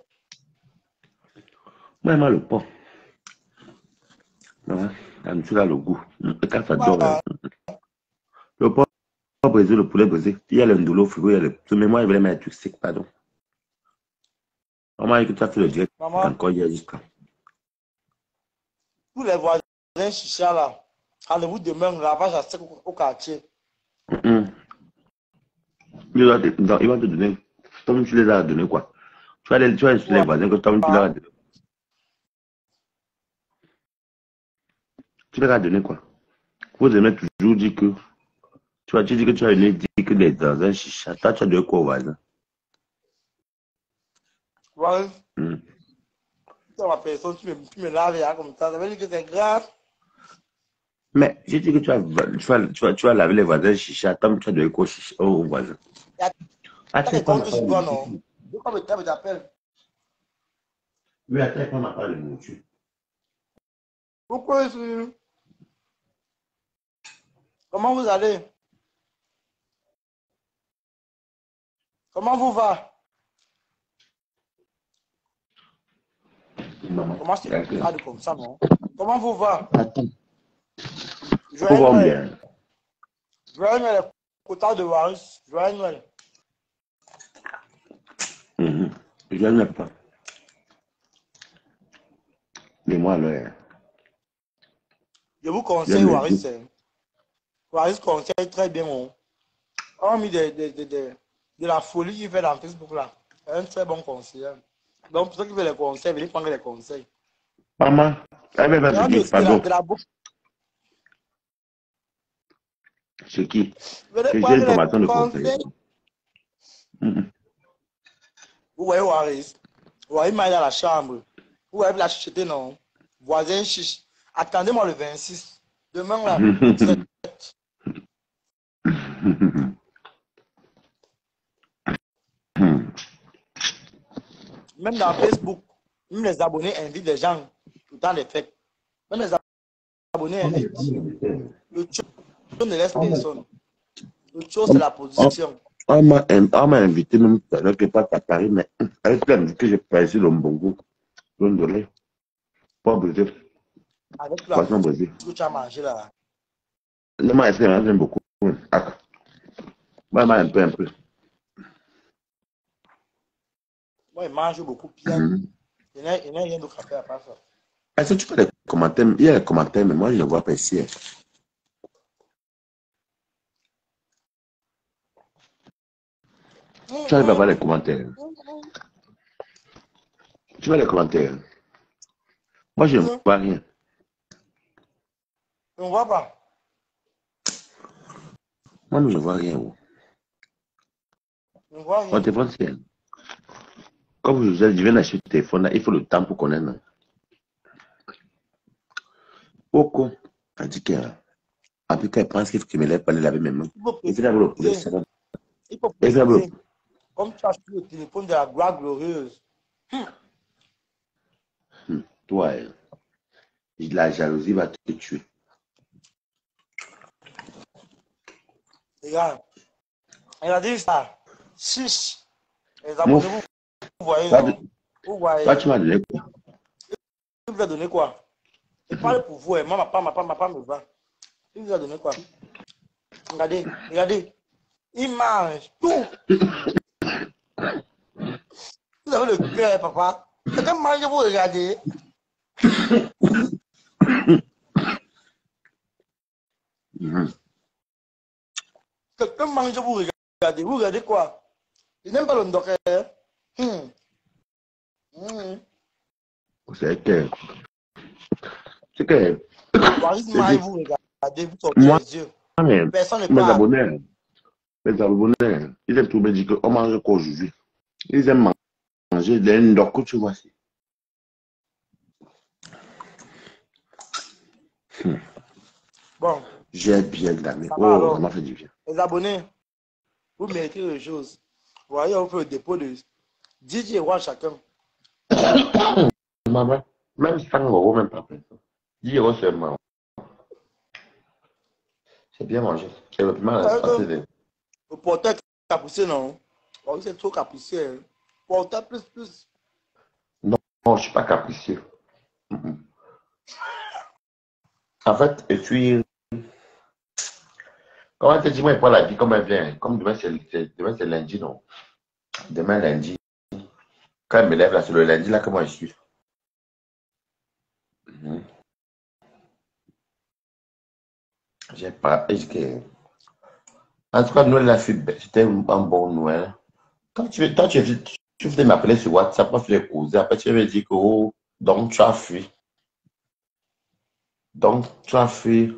Moi, le pot. Ouais. Tu as le goût. Et quand ça dort, le pot brisé, le poulet brisé. Il y a le ndolo au frigo, il y a le. Mais moi, je vais mettre du sec, pardon. Maman, que tu as fait le direct Maman, encore hier jusqu'à. tous les voisins chicha là, rendez-vous demain, lavage à sec au quartier. Il va te donner. Toi-même, tu les as donné quoi? Tu as insulté les voisins que toi-même, tu leur as donné. Tu leur as donné quoi? Vous aimez toujours dire que. Tu dis que tu as une dit que les dans un chicha. Toi, tu as donné quoi aux voisins? Ouais. Mm. Dans ma personne, tu me laves là comme ça veut dire que c'est grave. Mais j'ai dit que tu vas laver les voisins chicha. Toi, tu as donné quoi aux voisins? Il y a Attends, des pas ma comptes sur part de toi, nourriture. non? De quoi me t'appelles? Oui, attends, pas ma part de nourriture. Pourquoi comment vous allez? Comment vous va? Maman, Comment c'est d'accord. pas de comme ça, non? Comment vous va? Attends, faut Joyeux voir Noël. bien. Joyeux Noël, quota de Waris. Joyeux Noël. Je n'ai pas. Mais moi, là, Je vous conseille j'aime les Waris. jours. Waris conseille très bien. On a mis de la folie qu'il fait dans Facebook là. Un très bon conseiller. Donc, pour ceux qui veulent les conseils, venez prendre les conseils. Maman, elle va Et me on dit dire, aussi pardon, de la bouffe. c'est qui? Venez J'ai prendre une les formation de conseiller. conseils. Vous voyez Waris. Waris m'a dans la chambre. Vous voyez la chicheté, non? Voisin chiche. Attendez-moi le 26. Demain là, le 17. Même dans Facebook, même les abonnés invitent les gens dans les fêtes. Même les abonnés invitent. Le show ne laisse personne. Le show, c'est la position. On m'a invité même quelque part à Paris, mais avec la musique que j'ai passé le Mbongo, le Ndolé, pas obligé. avec tout Poisson brésil. ce que tu as mangé là. Le moi, j'aime beaucoup. Ah, moi, un peu, un peu. Moi, il mange beaucoup bien. Mhm. Il n'y a rien d'autre à faire à part ça. Est-ce que tu fais des commentaires? Il y a des commentaires, mais moi, je ne vois pas ici. Tu arrives à voir les commentaires. Tu vois les commentaires. Moi, je ne vois rien. On ne voit pas. Moi, je ne vois rien. Oh. On ne voit Mon rien. téléphone, c'est. Comme je viens d'acheter le téléphone, là, il faut le temps pour connaître. Pourquoi? Elle dit qu'elle pense qu'il me lève pas laver mes mains. Il faut Et puis là, le poulet, préciser. ça va. Il faut Et puis là, préciser. Comme tu as acheté le téléphone de la gloire glorieuse. toi, la jalousie va te tuer. Regarde. Regardez ça. 6. Les Mon abonnés, vous voyez, toi, non? Vous toi, voyez. tu m'as donné quoi? Il vous a donné quoi? Il parle pour vous. Moi, ma part me va. Il vous a donné quoi? Regardez. Regardez. Il mange tout. Vous avez le cœur, papa. Quelqu'un mange, vous regardez. Mhm. Quelqu'un mange, vous regardez. Vous regardez quoi? Il n'aime pas le ndoké. C'est que, Waris c'est mange, dit, vous regardez. Vous sortez moi, les yeux. mes, Personne ne mes parle. abonnés, mes abonnés, ils aiment tout me dire qu'on mange quoi aujourd'hui. Ils aiment manger des ndoko, tu vois. Bon, J'ai bien gagné. ça va Oh, ça alors. m'a fait du bien. Les abonnés, vous méritez les choses. Vous voyez, on fait le dépôt de 10 euros chacun. Maman, même 100 euros, même pas plus. 10 euros seulement. C'est bien mangé. Et le piment, Vous voyez assez que de. le porteur capucé, non? Oh, c'est trop capucé. Hein. Porteur plus. Non, non, je ne suis pas capricieux. Mhm. En fait, et puis, comment te dis-moi, pas la vie comme elle vient? Comme demain, c'est lundi, non? Demain, lundi. Quand elle me lève là, c'est le lundi là que moi je suis. Mhm. J'ai pas. En tout cas, Noël, là, c'était un bon Noël. Quand tu venais m'appeler sur WhatsApp, moi, je faisais causer. Après, tu m'avais dit que, oh, donc tu as fui. Donc, tu as fui.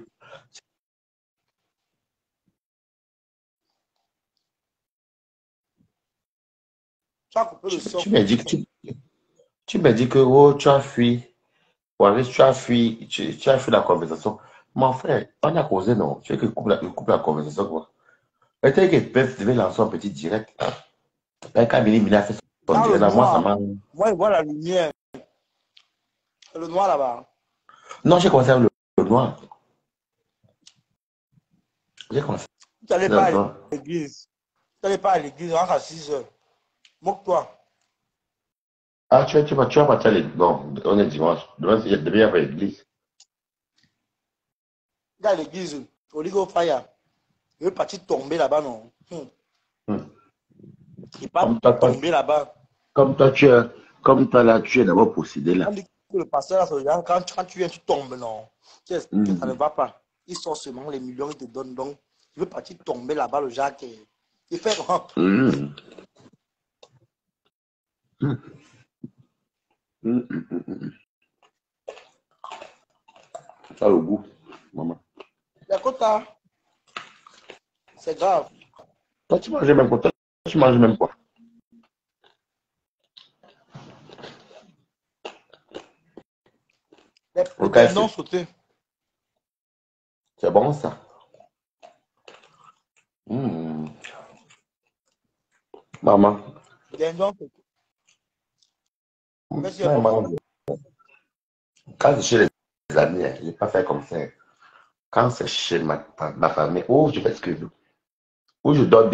Tu as coupé le Tu son. m'as dit que tu m'as dit que, oh, tu as fui. Ouais, tu as fui, tu as fui la conversation. Mon frère, on a causé, non? Tu veux que coupe la conversation, quoi. Peut-être que Pef devait lancer un petit direct. Ben, quand Mini a fait son Dans le direct, là, moi, ça noir, m'a. moi, je vois la lumière. Le noir là-bas. Non, j'ai commencé avec le noir. J'ai commencé Tu n'allais pas avec à le noir. l'église. Tu n'allais pas à l'église, on rentre à 6 heures. Moque-toi. Ah, tu vas partir à l'église. Non, on est dimanche. Demain, il y a l'église. Tu es à l'église, au Ligo Fire. Il veut partir tomber là-bas, non? Hmm. Il part Comme toi, tomber là-bas. comme toi, comme toi, là, tu es d'abord possédé, On là. dit que le pasteur, là, quand tu viens, tu tombes, non? Tu expliques que ça ne Hmm. va pas. Il sort seulement les millions, il te donne. Donc, il veut partir tomber là-bas, le Jacques. Il fait grand. Hmm. Hmm. Hmm. Hmm. Ça a le goût, maman. Les quotas, c'est grave. Toi, tu manges même quoi? Toi, tu manges même quoi? Les Le dindons KFC. sautés. C'est bon, ça. Hmm. Maman. Dindons sautés. Mais c'est Ouais, bon. maman. Quand c'est chez les amis, hein, je n'ai pas fait comme ça. Quand c'est chez ma famille, oh, je fais ce que je veux. Où je dors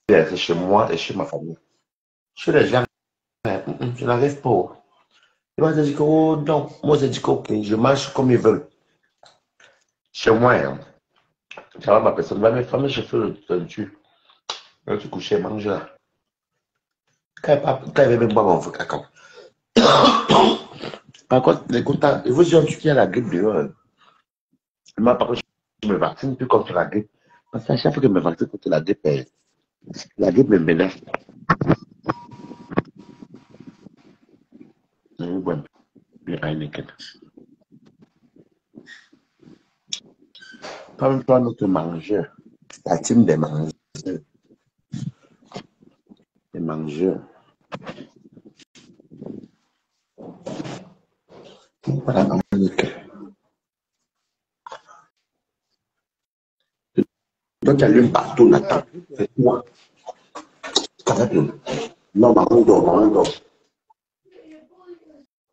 bien, c'est chez moi et chez ma famille. Chez les gens, je n'arrive pas. Ils vont te dire que, oh non, moi j'ai dit que, ok, je mange comme ils veulent. Chez moi, hein, ça va, ma personne va me faire mes cheveux dessus. Là, tu couches, mange là. Quand il va même boire mon cacao. Par contre, les gouttes, il faut dire qu'il y a la grippe dehors. Moi, par contre, je me vaccine plus contre la grippe. Parce qu'à chaque fois que je me vaccine contre la grippe me menace. Je vais boire un peu de Heineken. Comme toi, notre mangeur, la team des mangeurs. Voilà, Heineken. Toi, tu allumes partout, Nathan. La grippe, C'est toi. Arrête. Non, maman dort.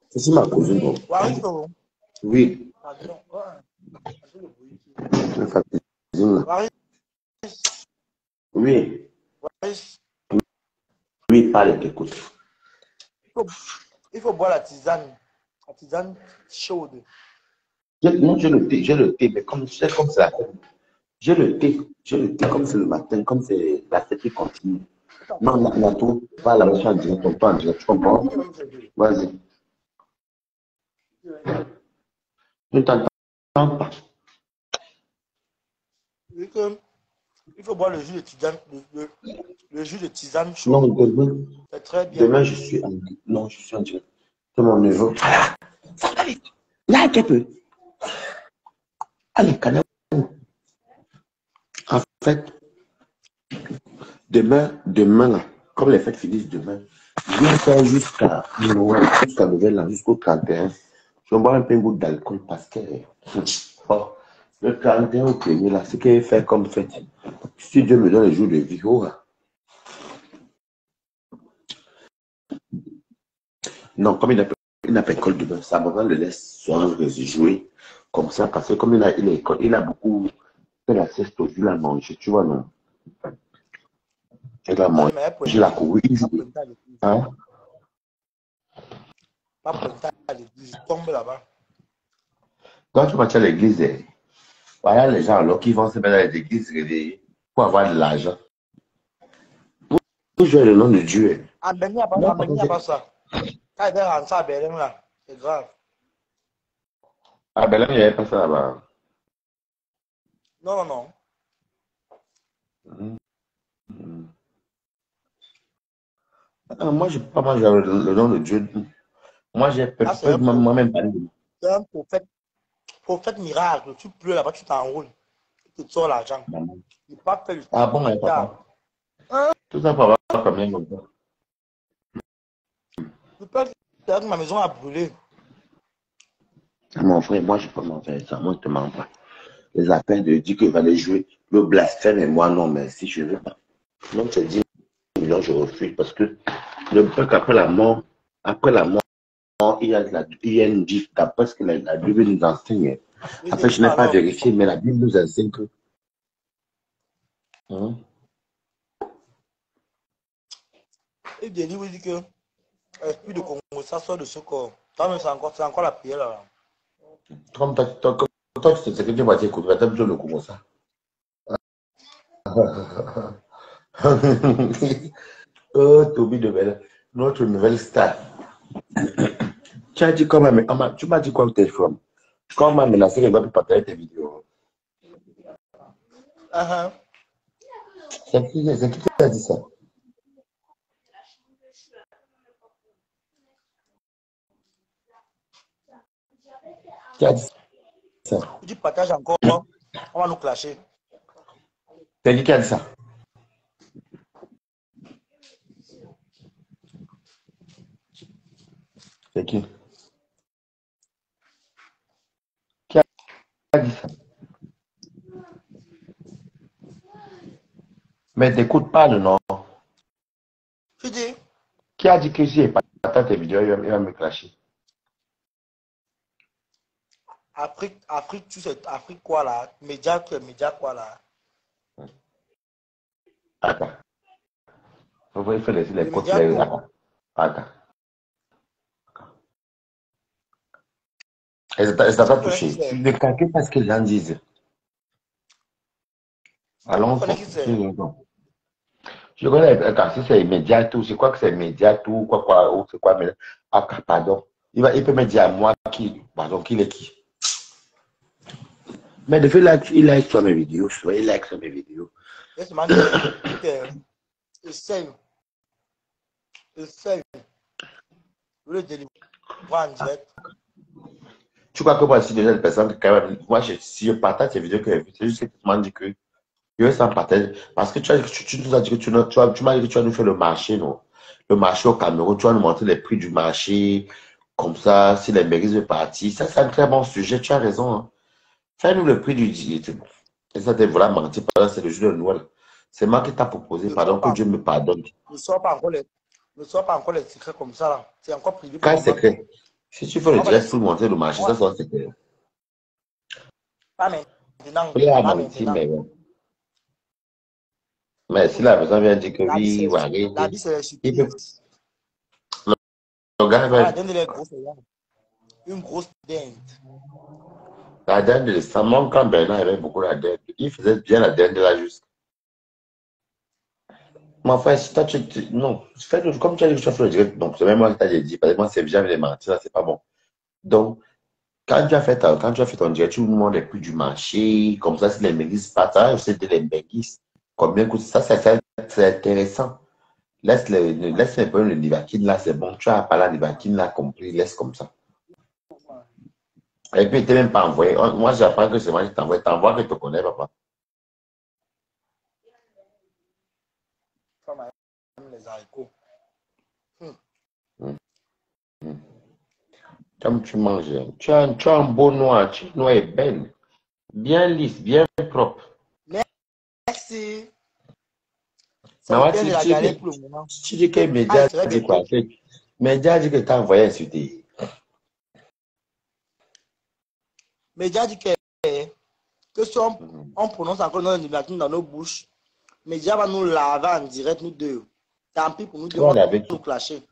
C'est si ma cousine dort. Waris, Oui, pardon. Ouais, un peu de bruit ici. sa cousine là. Waris, Oui, Waris, oui, parle, écoute. il faut, il faut boire la tisane chaude. Non, j'ai le thé, mais comme c'est comme ça. J'ai le thé comme c'est le matin, comme c'est la fête qui continue. Non, on a tout, pas la version en direct, on pas en direct, tu comprends? Vas-y. Je ne t'entends pas. Vu que il faut boire le jus de tisane, le jus de tisane chaud. Non, C'est très bien. demain, je suis en, non, je suis en direct. C'est mon neveu. Allez, là, un peu. Allez, canal. En fait, demain, là, comme les fêtes finissent demain, je vais faire jusqu'à Noël, là, jusqu'au 31. Je vais boire un peu de goutte d'alcool parce que oh, le 31 au premier, là, ce qu'il est fait comme fête. Si Dieu me donne les jours de vie, oh, là. Non, comme il n'a pas école demain, sa maman le laisse soir jouer comme ça parce que comme il a beaucoup fait la sieste au il a mangé, tu vois, non? Il a Ah, mangé, mais il a couru, il joue. pointer à l'église. Hein? Pas pointer à l'église. Tombe là-bas. Quand tu vas à l'église, voilà les gens alors qui vont se mettre dans les églises réveillées pour avoir de l'argent. Pour jouer le nom de Dieu. À Bénin, il n'y a pas, Moi, à par Bénin, il contre, n'y a pas ça. Quand il est rentré à Berlin, là, c'est grave. ah ben là, il n'y avait pas ça là-bas. Non, non, non. Ah, moi, je ne peux pas manger le nom de Dieu. Moi, j'ai Là, c'est un moi-même parlé. c'est un prophète miracle. Tu pleures là-bas, tu t'enroules. Tu te sors l'argent. Il pas fait le Ah bon, hein, tard. papa. Tout ça pour avoir combien comme ça? Je pense que ma maison a brûlé. Mon frère, moi, je ne peux pas m'en faire ça. Moi, je ne te mens pas. Les appels de dire qu'il va aller jouer le blasphème et moi, non, merci, je ne veux pas. Donc, c'est 10 millions, je refuse parce que le peuple après la mort, il y a une vie d'après ce que la Bible nous enseigne. Oui, En c'est fait, je ça n'ai pas alors. vérifié, mais la Bible nous enseigne que. Hein? Et Denis vous dit que l'esprit de Congo, ça sort de ce corps. Toi, mais c'est encore la prière là. Comme toi, tu sais ce que Dieu va dire, écoute, tu as besoin de comment ça. Oh, Toby de Bella, notre nouvelle star. Tu as dit comment, tu m'as dit quoi au téléphone? Comment menacé qu'il va plus partager tes vidéos? C'est qui qui a dit ça? Qui a dit ça? Tu partages encore, on va nous clasher. C'est qui a dit ça? C'est qui? Qui a dit ça? Mais t'écoutes pas le nom. Tu dis, Qui a dit que si je partage tes vidéos, il va me clasher? Afrique, tu sais, Afrique quoi là? Média quoi là? Attends. Il faut laisser les Le côtes. média quoi? Attends. Attends. Elle t'a Tu pas connais qui touché. Tu c'est? ne calcules pas ce que les gens disent. Tu Allons, connais qui tu c'est? je connais, quand si c'est immédiat tout, je crois que c'est immédiat tout, ou c'est quoi, mais, ah, pardon. Il peut me dire à moi qui, pardon, qu'il est qui. Mais depuis là, il like sur mes vidéos, je vois, il like sur mes vidéos. Laisse-moi dire que essaye, essaye de le délivrer en direct. Tu crois que moi, je suis déjà une personne qui, quand même, moi, si je partage ces vidéos que j'ai vues, c'est juste que tu m'as dit que je vais s'en partager. Parce que tu nous as dit que tu m'as dit que tu vas nous faire le marché, non? Le marché au Cameroun, tu vas nous montrer les prix du marché, comme ça, si les mairies veulent partir. Ça, c'est un très bon sujet, tu as raison, hein. Fais-nous le prix du diète. Et ça, t'es voilà menti pendant c'est le jour de Noël. C'est moi qui t'a proposé, Ne pardon, sors que pas, Dieu me pardonne. ne sors pas encore les, ne sors pas encore les secrets comme ça là. C'est encore privé pour le Quel moment. secret? Si tu fais le On va les, direct pour montrer le marché, on ça va- sera un secret. pas maintenant, Il a pas menti, maintenant. mais bon. Mais si Écoute, la personne vient dire que la vie oui, c'est, il va la arrêter, vie c'est les il peut. surprises. Le gars Voilà, va. donne les grosses, une grosse dinde. La dinde, ça manque quand Bernard avait beaucoup la dinde. Il faisait bien la dinde là juste. Mais enfin, si toi, non, comme tu as dit que tu as fait le direct, donc c'est même moi qui t'ai dit, parce que moi, c'est jamais les mentir, ça, c'est pas bon. Donc, quand tu as fait ton direct, tu nous montres les prix du marché, comme ça, si les mégisses partent, ça, je sais de les mégisses. Combien coûte ça, c'est intéressant. Laisse un peu le Nivaquine là, c'est bon. Tu as pas la Nivaquine là compris, laisse comme ça. Et puis, il t'est même pas envoyé. Moi, j'apprends que c'est moi qui t'envoie. T'envoies que tu connais, papa. Comme les haricots. Hum, hum. Comme tu manges, tu as un beau noix, tu noix ébène, bien lisse, bien propre. Merci. Mais C'est le moi, pain de la galère pour le moment. tu dis que Ah, Média il serait dit quoi? bientôt. Média dit que t'as envoyé insulter. Mais déjà dit que si on, Mhm. on prononce encore notre nivatine dans nos bouches, mais déjà va nous laver en direct, nous deux. Tant pis pour nous deux, on va Toi, avec nous qui? clasher.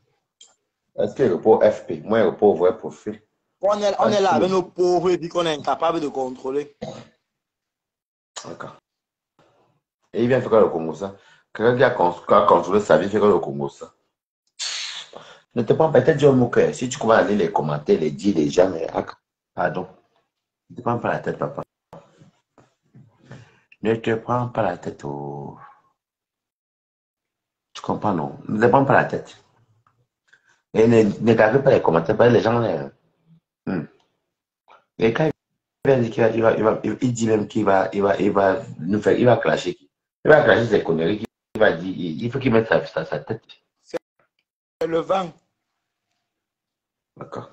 Est-ce que le repos FP? Moi, le repos vrai profil. On est là avec nos pauvres et puis qu'on est incapable de contrôler. D'accord. Et il vient faire quoi le Congo ça? Quelqu'un qui a contrôlé sa vie fait quoi le Congo ça? Ne te prends peut-être du mot cœur. Si tu commences à lire les commentaires, les dire les gens, pardon. Ne te prends pas la tête, papa. Ne te prends pas la tête. Oh. Tu comprends, non? Ne te prends pas la tête. Et ne regarde pas les commentaires, parce que les gens. Et quand il vient dire il dit même il va nous faire, il va clasher. Il va clasher ses conneries. Il va dire, il faut qu'il mette sa tête. C'est le vent. D'accord.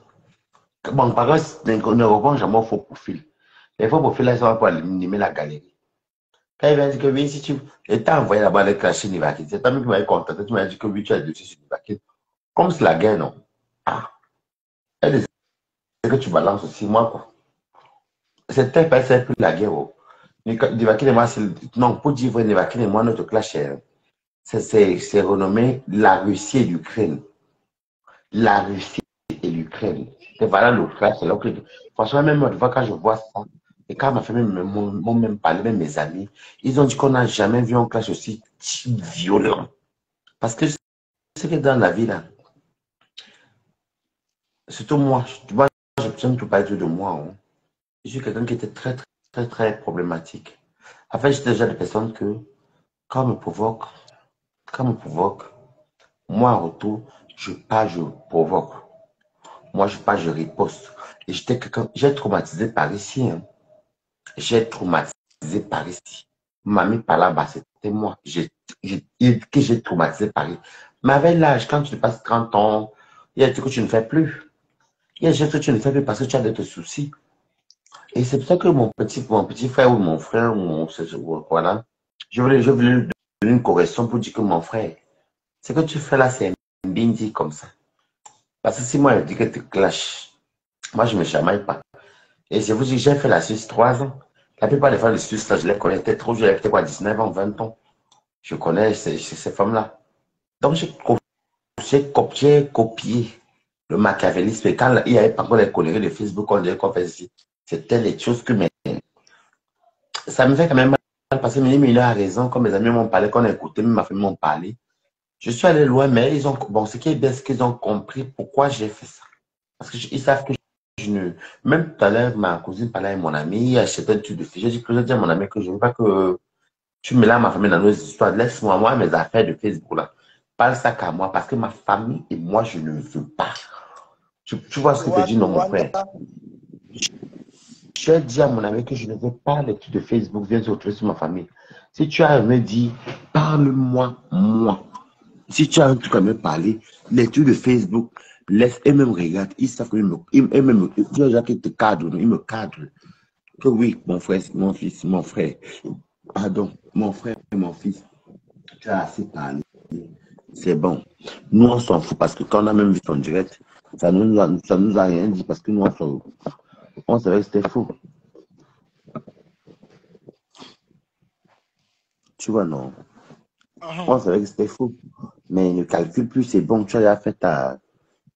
Bon, par contre, ne reprends jamais au faux profil. Les faux profils, là, ils sont pour animer la galerie. Quand il vient dire que oui, si tu t'as envoyé là-bas le clasher Nivakin, c'est toi même qui m'avais contacté, tu m'as dit que oui, tu as dessus sur Nivakin. Comme c'est la guerre, non? Ah, elle est que tu balances aussi, moi, quoi. C'était pas c'est plus la guerre. Oh. Nivakin et moi, non, pour dire vrai, Nivakin et moi, notre clash, c'est renommé la Russie et l'Ukraine. La Russie et l'Ukraine. C'est voilà le clash. Franchement, même moi, quand je vois ça, et quand ma famille m'ont même parlé, même mes amis, ils ont dit qu'on n'a jamais vu un clash aussi violent. Parce que c'est que dans la vie, là, surtout moi, je ne peux pas dire de moi. Hein. Je suis quelqu'un qui était très, très, très, très problématique. En fait, j'étais déjà des personnes que, quand on me provoque, quand on me provoque, moi, en retour, je provoque. Moi, je pas, je riposte. Et j'étais quelqu'un, j'ai traumatisé par ici. Hein. J'ai traumatisé par ici. Mamie par là-bas, c'était moi. Que j'ai traumatisé par ici. Mais avec l'âge, quand tu passes 30 ans, il y a des trucs que tu ne fais plus. Il y a des choses que tu ne fais plus parce que tu as d'autres soucis. Et c'est pour ça que mon petit frère ou mon frère, voilà, je voulais lui donner une correction pour dire que mon frère, ce que tu fais là, c'est un bindi comme ça. Parce que si moi, je dis que tu clashes, moi, je ne me chamaille pas. Et je vous dis, j'ai fait la Suisse 3 ans. La plupart des femmes de Suisse, là, je les connais peut-être trop, j'avais peut-être quoi, 19 ans, 20 ans. Je connais ces femmes-là. Donc, j'ai copié le machiavélisme. Et quand il n'y avait pas encore les collègues de Facebook, on dirait qu'on fait ici. C'était les choses que ça me fait quand même mal parce que il a raison, comme mes amis m'ont parlé, qu'on a écouté, même ma famille m'ont parlé. Je suis allé loin, mais ils ont, bon, ce qui est bien, c'est qu'ils ont compris pourquoi j'ai fait ça. Parce qu'ils savent que je ne, même tout à l'heure, ma cousine parlait avec mon ami, il achetait un truc de fille. J'ai dit à mon ami que je ne veux pas que tu mélanges ma famille dans nos histoires. Laisse-moi, moi, mes affaires de Facebook, là. Parle ça qu'à moi, parce que ma famille et moi, je ne veux pas. Tu vois ce que je te dis, non, mon Rwanda, frère? Je ai dit à mon ami que je ne veux pas les trucs de Facebook viennent se retrouver sur ma famille. Si tu as à me dire, parle-moi, moi. Si tu as un truc à me parler, les trucs de Facebook, laisse, et même regarde, ils savent que même, tu vois, qui te cadrent, ils me cadrent. Que oui, mon frère, mon fils, mon frère, pardon, mon frère et mon fils, tu as assez parlé. C'est bon. Nous, on s'en fout parce que quand on a même vu ton direct, ça nous a rien dit parce que nous, on savait que c'était faux. Tu vois, non. On savait que c'était faux. Mais ne calcule plus, c'est bon, tu as déjà fait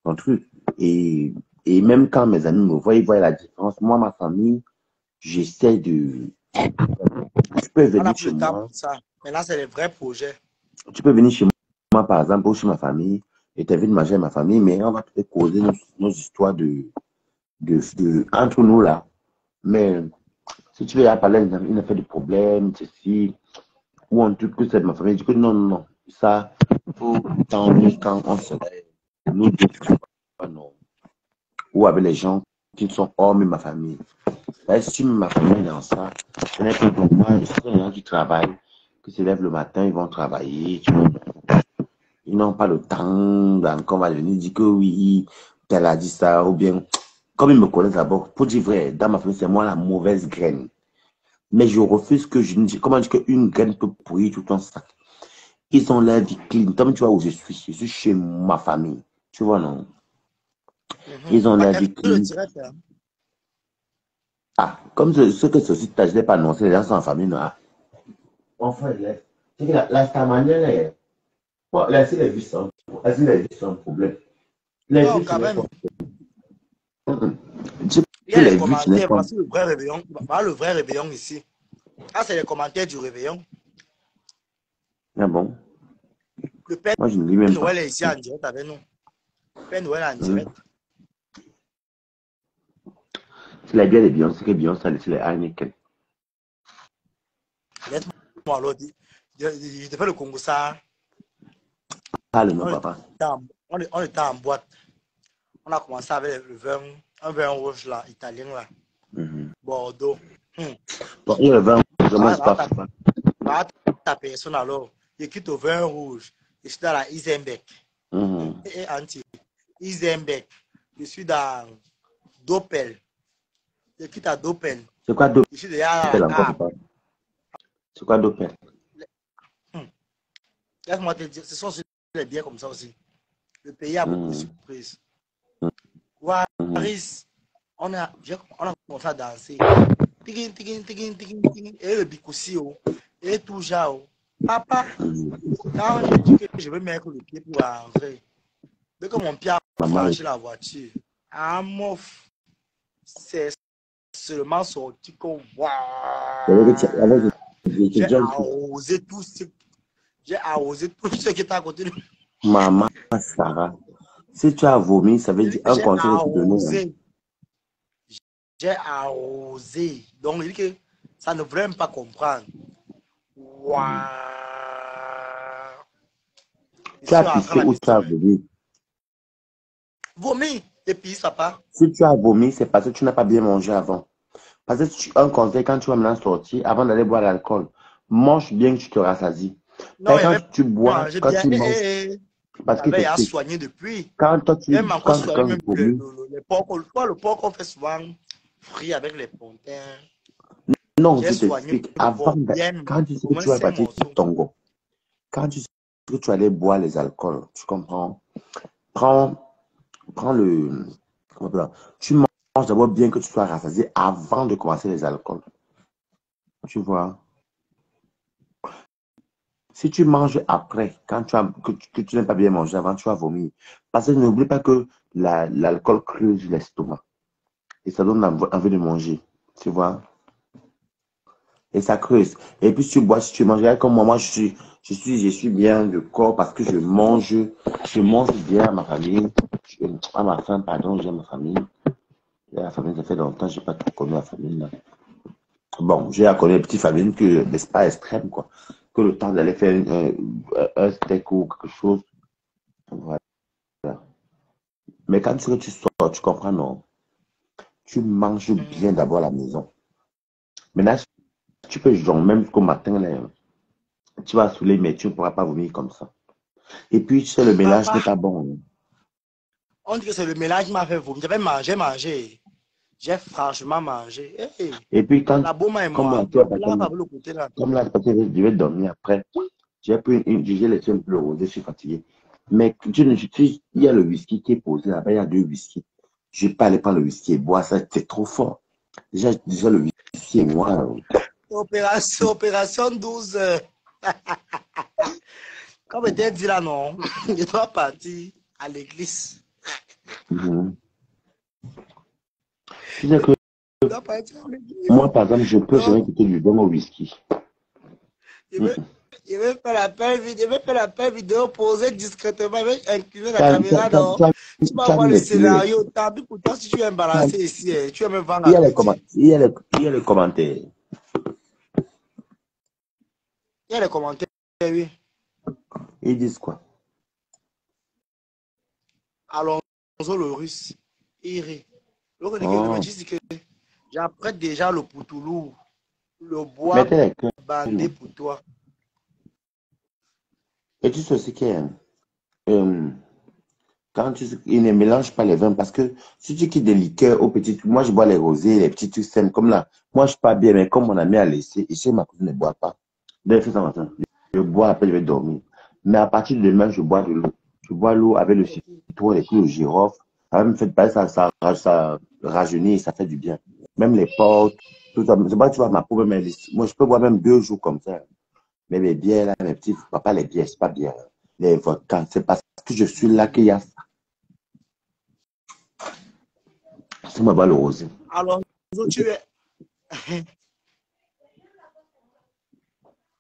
ton truc. Et, et même quand mes amis me voient, ils voient la différence. Moi, ma famille, j'essaie de. Tu peux on n'a venir plus chez le temps moi. pour ça. Maintenant, c'est les vrais projets. Tu peux venir chez moi, par exemple, ou chez ma famille, et t'invites manger à ma famille, mais on va peut-être causer nos histoires entre nous là. Mais si tu veux parler, il n'a pas de problème, ceci, ou un truc que c'est de ma famille, je dis que non, non, non. Ça, faut quand on se nous deux, non. Ou avec les gens qui sont hors de ma famille. Si tu mets ma famille dans ça, ce n'est que pour moi, ce sont les gens qui travaillent, qui se lèvent le matin, ils vont travailler, tu vois. Ils n'ont pas le temps d'encore va venir dire que oui, elle a dit ça, ou bien, comme ils me connaissent d'abord, pour dire vrai, dans ma famille, c'est moi la mauvaise graine. Mais je refuse que je ne dis, comment dire qu'une graine peut pourrir tout un sac. Ils ont l'air vie clean. Comme tu vois où je suis chez ma famille. Tu vois, non? Ils ont Pas l'air qu'elle vie fait le clean. direct. Hein. Ah, comme ce que ceci, je ne l'ai pas annoncé, les gens sont en famille, non? Ah, enfin, c'est que ta manière, là, bon, laissez les vues sans, laissez les vues sans problème. Les Non, vues, ce quand n'est même. pas. Il y a les Les vues, ce n'est commentaires. pas. Voici le vrai réveillon. Voilà le vrai réveillon ici. Ah, c'est les commentaires du réveillon. Ah bon? Le Père Moi, je ne lis même pas. Noël est ici en direct avec nous. Le Père Noël est en Hum. direct. C'est la bière de Beyoncé que Beyoncé a laissé les Heineken. Laisse-moi alors dire. Je te fais le Congo ça. Parle-moi, On papa. était on était en boîte. On a commencé avec le vin, un vin rouge là, italien là, Mhm. Bordeaux. Bon, il y a le vin, moi, je Voilà, pas. voilà ta personne alors. Je quitte au vin rouge. Je suis dans la Isenbeck. Mhm. Et anti Isenbeck. Je suis dans Dopel. Je quitte à Dopel. C'est quoi Je suis déjà dans la Doppel encore, Gare. papa? C'est quoi Doppel? Laisse-moi te dire, ce sont les biens comme ça aussi. Le pays a beaucoup de Mhm. surprises. Mhm. Paris, on a commencé à danser. Tigin, tigin, tigin, tigin, tigin. Et le bikoussi, et tout genre. Papa, quand je dis que je vais mettre le pied pour entrer, dès que mon pied a Maman, franchi la voiture, à mof, c'est seulement sorti comme avec, j'ai déjà un truc. arrosé tout ce, j'ai arrosé tout ce qui était à côté de moi. Maman, Sarah, si tu as vomi, ça veut J'ai dire dit que un conseil que tu donnais. Hein. j'ai arrosé. Donc, il dit que ça ne voulait même pas comprendre. Waouh! Je Tu suis as rentré à pissé la ou tu as maison. vomi. Vomi, et puis papa. Si tu as vomi, c'est parce que tu n'as pas bien mangé avant. Parce que un conseil, quand tu vas maintenant sortir, avant d'aller boire l'alcool, mange bien que tu te rassasies. Non, Mais il quand avait tu bois, mangé quand bien. tu manges, Il parce que avait à t'explique, soigné depuis. quand toi Il m'a encore quand soigné quelqu'un même vomit, le porc. Le porc qu'on fait souvent frit avec les pontins. non, J'ai je soigné t'explique, le porc bien, quand tu sais au que moins tu vas 5 partir morceaux. Tongo, quand tu sais que tu allais boire les alcools, tu comprends? Prends, prends comment on appelle ça? Tu manges d'abord bien que tu sois rassasié avant de commencer les alcools. Tu vois? Si tu manges après, quand que tu n'as pas bien mangé avant, tu vas vomir. Parce que n'oublie pas que l'alcool creuse l'estomac. Et ça donne envie de manger. Tu vois? Et ça creuse. Et puis, si tu bois, si tu manges, comme moi, je suis bien de corps parce que je mange bien à ma famille, à ma femme, pardon, j'ai ma famille. Et la famille, ça fait longtemps, j'ai pas trop connu la famille, là. Bon, j'ai connu une petite famille que, mais c'est pas extrême, quoi. Que le temps d'aller faire un steak ou quelque chose. Voilà. Mais quand tu sors, tu comprends, non? Tu manges bien d'abord à la maison. Maintenant, tu peux genre, même jusqu'au matin, là, tu vas saouler, mais tu ne pourras pas vomir comme ça. Et puis, tu sais, le mélange n'est Papa, pas bon. on dit que c'est le mélange qui m'a fait vomir. J'avais mangé. J'ai franchement mangé. Hey, Et puis, la bombe et comme moi, moi, tu vois, là, par le côté là. comme là, parce que je vais dormir après, j'ai laissé un peu le rosé, je suis fatigué. Mais il y a le whisky qui est posé là-bas, il y a deux whisky. Je ne vais pas aller prendre le whisky et boire ça, c'est trop fort. Déjà le whisky et moi. Opération 12 heures. Comme était dit là, non, je dois partir à l'église. Mhm. Tu sais que Je dois partir à l'église. moi, par exemple, je peux Donc, jamais quitter du bon au whisky. je vais, Mhm. je vais faire l'appel vidéo, poser discrètement, je vais incliner la Tu as, caméra. Non. Tu vas tu as voir le manipulé. scénario. Tant pis pour toi si tu es embarrassé ici. Tu vas me vendre Il y à a les petit. il y a les commentaires. Il y a les commentaires, oui. Ils disent quoi? Alonso le russe. Il rit. Donc, le Oh, métis dit que j'apprête déjà le poutoulou, le bois mettez les cœurs. bandé pour toi. Et tu sais aussi que euh, il ne mélange pas les vins parce que si tu quittes des liqueurs aux petites, moi je bois les rosés, les petits trucs sains, comme là, moi je suis pas bien, mais comme mon ami a laissé, et chez ma cousine ne boit pas. Donc, c'est ça matin. Je bois, après je vais dormir. Mais à partir de demain, je bois de l'eau. Je bois l'eau avec le citron et puis le girofle. Ça va me faire pas ça rajeunit, ça fait du bien. Même les portes, tout ça. C'est pas, tu vois, ma pauvre mère, moi je peux boire même 2 jours comme ça. Mais les bières là, mes petits, papa, les bières, c'est pas bien. Les vodkas, c'est parce que je suis là qu'il y a. C'est moi, le rosé. Alonso, tu es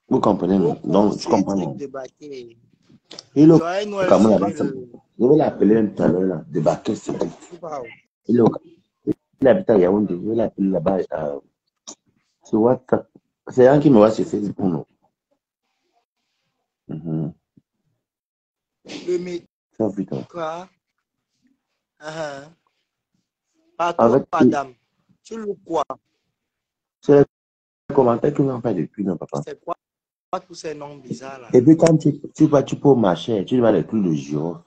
Vous comprenez, non? Coco, Donc, je comprends, Cédric non? de Baquet. Et le Joyeux Noël, Cameroun, là-bas, Cyril. je vais l'appeler tout à l'heure, là, de Bakel, c'est tout. Wow. Il, est au- il habite à Yaoundé, je vais l'appeler là-bas, sur WhatsApp. C'est un qui me voit sur Facebook, non? Mhm. Le métier, Ça, putain. quoi? Pas En toi, fait, madame. Tu le quoi? c'est les commentaires qui m'ont fait depuis, non, papa. C'est quoi tous ces noms bizarres là? Et puis, quand tu peux au marché, tu mets les clous de girofle.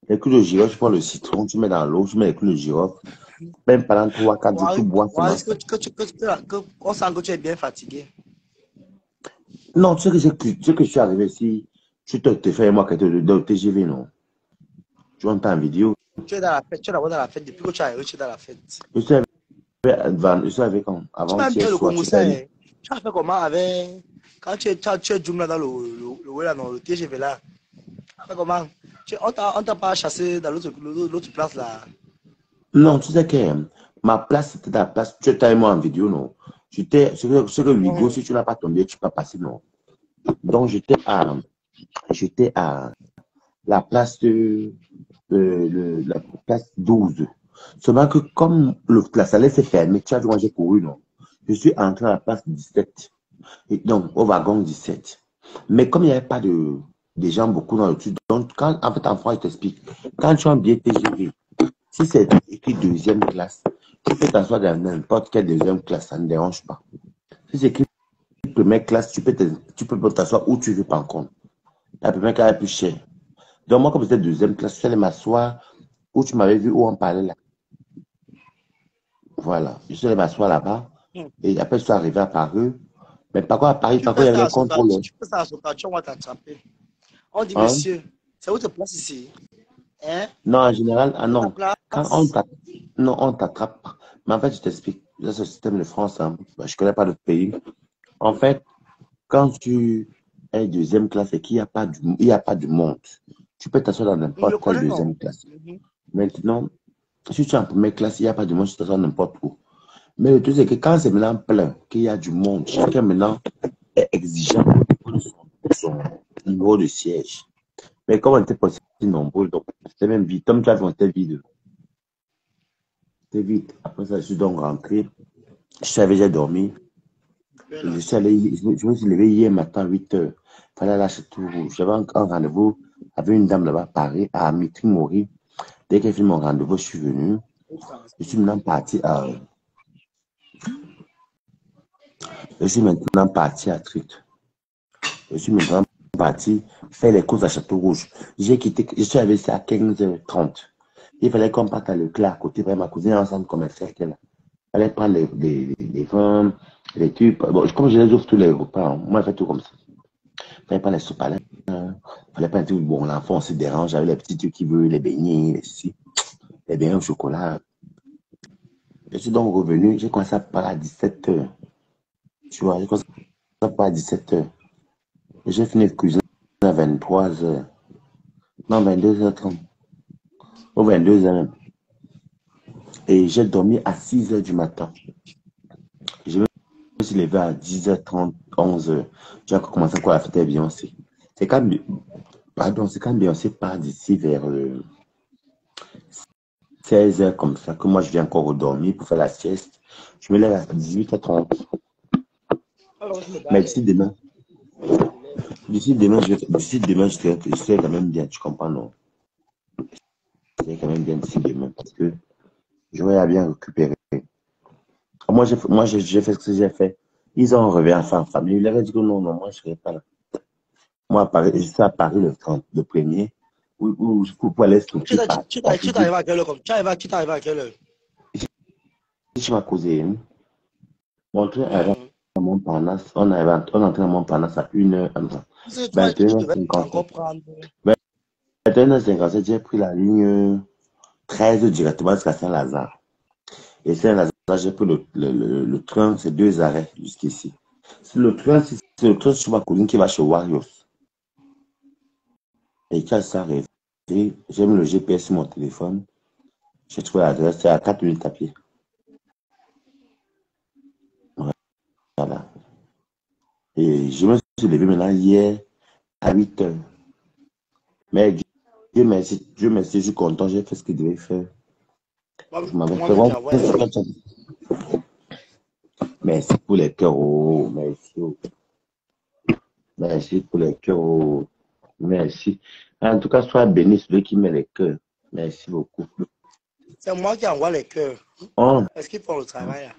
Les clous de girofle, tu prends le citron, tu mets dans l'eau, tu mets les clous de girofle. Même pendant 3, 4 jours, tu bois On seulement sent ça. que tu es bien fatigué. Non, tu sais que je suis arrivé ici, te fais moi qui étais de TGV, non? Tu entends en vidéo. Tu es dans la fête, tu es d'abord dans la fête. Depuis que tu es arrivé, tu es dans la fête. Je suis avec Tu m'aimes avant-hier bien le soir, Congo, ça, hein? Tu as fait comment avec. Quand tu es Joom là dans le TGV là. Tu as fait comment? On t'a pas chassé dans l'autre place là. non, Non? tu sais que ma place, c'était ta place, tu étais avec moi en vidéo, non? Ce que Hugo, si tu n'as pas tombé, tu peux pas passer, non? Donc, j'étais à la place la place 12. Seulement que comme la salle s'est fermée, tu as vu, moi j'ai couru, non? Je suis entré à la place 17. Et donc, au wagon 17. Mais comme il n'y avait pas de gens beaucoup dans le truc, donc, en fait, en France, il t'explique. Quand tu as un billet TGV, si c'est écrit deuxième classe, tu peux t'asseoir dans n'importe quelle deuxième classe, ça ne dérange pas. Si c'est écrit première classe, tu peux t'asseoir où tu veux, par contre. La première classe est plus chère. Donc, moi, comme c'était deuxième classe, je suis allé m'asseoir où tu m'avais vu, où on parlait là. Voilà. Je suis allé m'asseoir là-bas. Et après, je suis arrivé à Paris. Mais par contre, à Paris, Tu par contre, fais il y avait ça les contrôles. tu fais ça à Sokacho, on va t'attraper. On dit, Hein? monsieur, c'est où te place ici? Hein? Non, en général, ah C'est ta non. Quand on place? t'attrape, non, on t'attrape pas. Mais en fait, je t'explique. Là, c'est le système de France. Hein. Je connais pas d'autres pays. En fait, quand tu es deuxième classe et qu'il n'y a pas il y a pas du monde, tu peux t'asseoir dans Je n'importe quelle connais, non? deuxième classe. Mhm. Maintenant, si tu es en première classe, il n'y a pas de monde, tu t'assois n'importe où. Mais le truc, c'est que quand c'est maintenant plein, qu'il y a du monde, chacun maintenant est exigeant au niveau de son numéro de siège. Mais comme on était pas si nombreux, donc c'était même vite. Comme tu as fait, on était vide. C'était vite. Après ça, je suis donc rentré. Je savais, j'ai dormi. Je suis allé, je me suis levé hier matin à 8 heures. Il fallait aller à Châteauroux. J'avais un rendez-vous avec une dame là-bas à Paris, à Mitry-Mori. Dès qu'elle fait mon rendez-vous, je suis venu. Je suis maintenant parti à, je suis maintenant parti à Truc. Je suis maintenant parti faire les courses à Château-Rouge. J'ai quitté, je suis arrivé à 15h30. Il fallait qu'on parte à Leclerc à côté, vraiment, ma cousine ensemble commercial qu'elle a. Il fallait prendre les vins, les tubes. Bon, comme je les ouvre tous les repas, hein, moi, je fais tout comme ça. Il fallait pas les sopalins. Il fallait pas un truc, bon, l'enfant, on se dérange avec les petits trucs qui veulent, les beignets, les beignets au chocolat. Je suis donc revenu, j'ai commencé à parler à 17h. Tu vois, j'ai commencé à parler à 17h. J'ai fini de cuisiner à 23h. Non, 22h30. Ou 22h même. Et j'ai dormi à 6h du matin. Je me suis levé à 10h30, 11h. J'ai encore commencé quoi à fêter Beyoncé. C'est quand, pardon, c'est quand Beyoncé part d'ici vers 16h comme ça que moi je viens encore dormir pour faire la sieste. Je me lève à 18h30. Alors, je me Mais barre. d'ici demain, je serai quand même bien, tu comprends, non? Je serai quand même bien d'ici demain parce que j'aurais à bien récupérer. J'ai fait ce que j'ai fait. Ils ont revenu en famille. Il avait dit que non, non, moi, je ne serai pas là. Moi, à Paris, je suis à Paris le 30, le premier, où pour aller structurer par Tu t'arrives à quelle heure comme tu t'arrives à quelle heure? je m'as causé. Hein. Mon train arrive Hmm. à Montparnasse. On entre à Montparnasse à 1h, Parce que tu m'as dit que tu devais 21h57. encore prendre. 21h57, j'ai pris la ligne 13 directement jusqu'à Saint-Lazare. Et Saint-Lazare, j'ai pris le train, c'est 2 arrêts jusqu'ici. C'est le train sur ma cousine qui va chez Warriors. Et quand ça arrive, j'ai mis le GPS sur mon téléphone. J'ai trouvé l'adresse, c'est à 4 minutes à pied. Voilà. Et je me suis levé maintenant hier à 8 heures. Mais Dieu merci, je suis content, j'ai fait ce que je devais faire. Je m'avais fait Moi-même, bon. j'envoie un mail. Merci pour les cœurs. Oh, merci. Merci pour les cœurs. Oh, merci. En tout cas, sois béni celui qui met les cœurs. Merci beaucoup. C'est moi qui envoie les cœurs. Oh, Est-ce qu'ils font le travail là?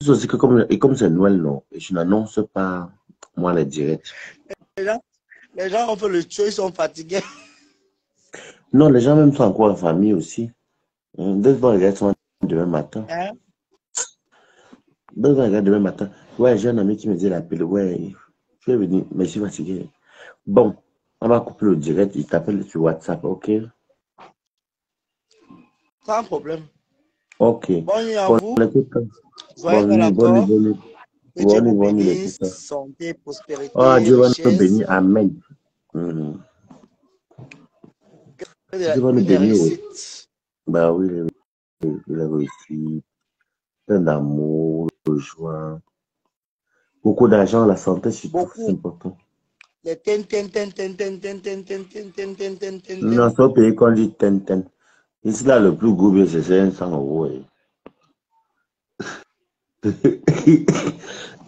c'est aussi que comme c'est Noël, non, et je n'annonce pas moi les directs. Les gens, les gens ont fait le tuer, ils sont fatigués. Non, les gens même sont encore en famille aussi. Deux vont regarder seulement demain matin. Hein? Deux vont regarder demain matin. Ouais, j'ai un ami qui me dit l'appel. Ouais, je vais venir, mais je suis fatigué. Bon, on va couper le direct. Il t'appelle sur WhatsApp, ok? Sans problème. Ok. Bonne nuit à Bon, vous. écoute, Joyeux Noël encore. Que Dieu vous bonne nuit, bénisse. l'écoute. Santé, Oh, prospérité, Dieu va nous richesse. bénir. Amen. Mhm. Dieu va nous Une bénir. Oui. réussite. Bah oui, il a réussi. Plein d'amour, de joie. Beaucoup d'argent, la santé surtout, c'est Beaucoup. important. Les ten, ten, ten, ten, ten, ten, ten, ten, ten, ten, ten, ten, ten, Non, ten. c'est au pays qu'on dit ten. Ici, là, le plus gros billet, c'est 500 euros. Eh.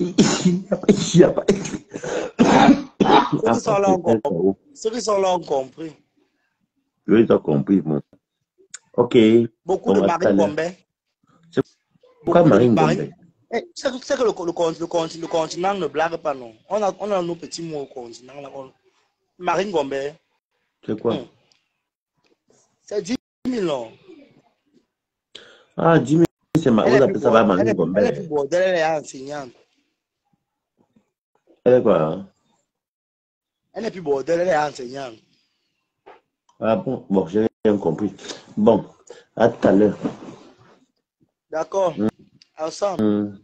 Il n'y a pas. Ceux En qui sont France, là c'est ont 500 compris. euros. Ceux qui sont là ont compris. Oui, tu as compris. Bon. Ok. Beaucoup de Bon, à tout à marine l'heure. Gombe. C'est pourquoi Beaucoup de Marine marine. Gombe? Eh, c'est que le continent ne blague pas, non. On a nos petits mots au continent. Là, marine Gombe. C'est quoi? C'est 10 000, non. Ah, 10 000, vous appelez ça Marine Gombe. Elle est plus bordel, elle est enseignante. Elle est quoi? Hein? Elle n'est plus bordel, elle est enseignante. Ah bon, bon, j'ai rien compris. Bon, à tout à l'heure. D'accord. Ensemble. Hmm.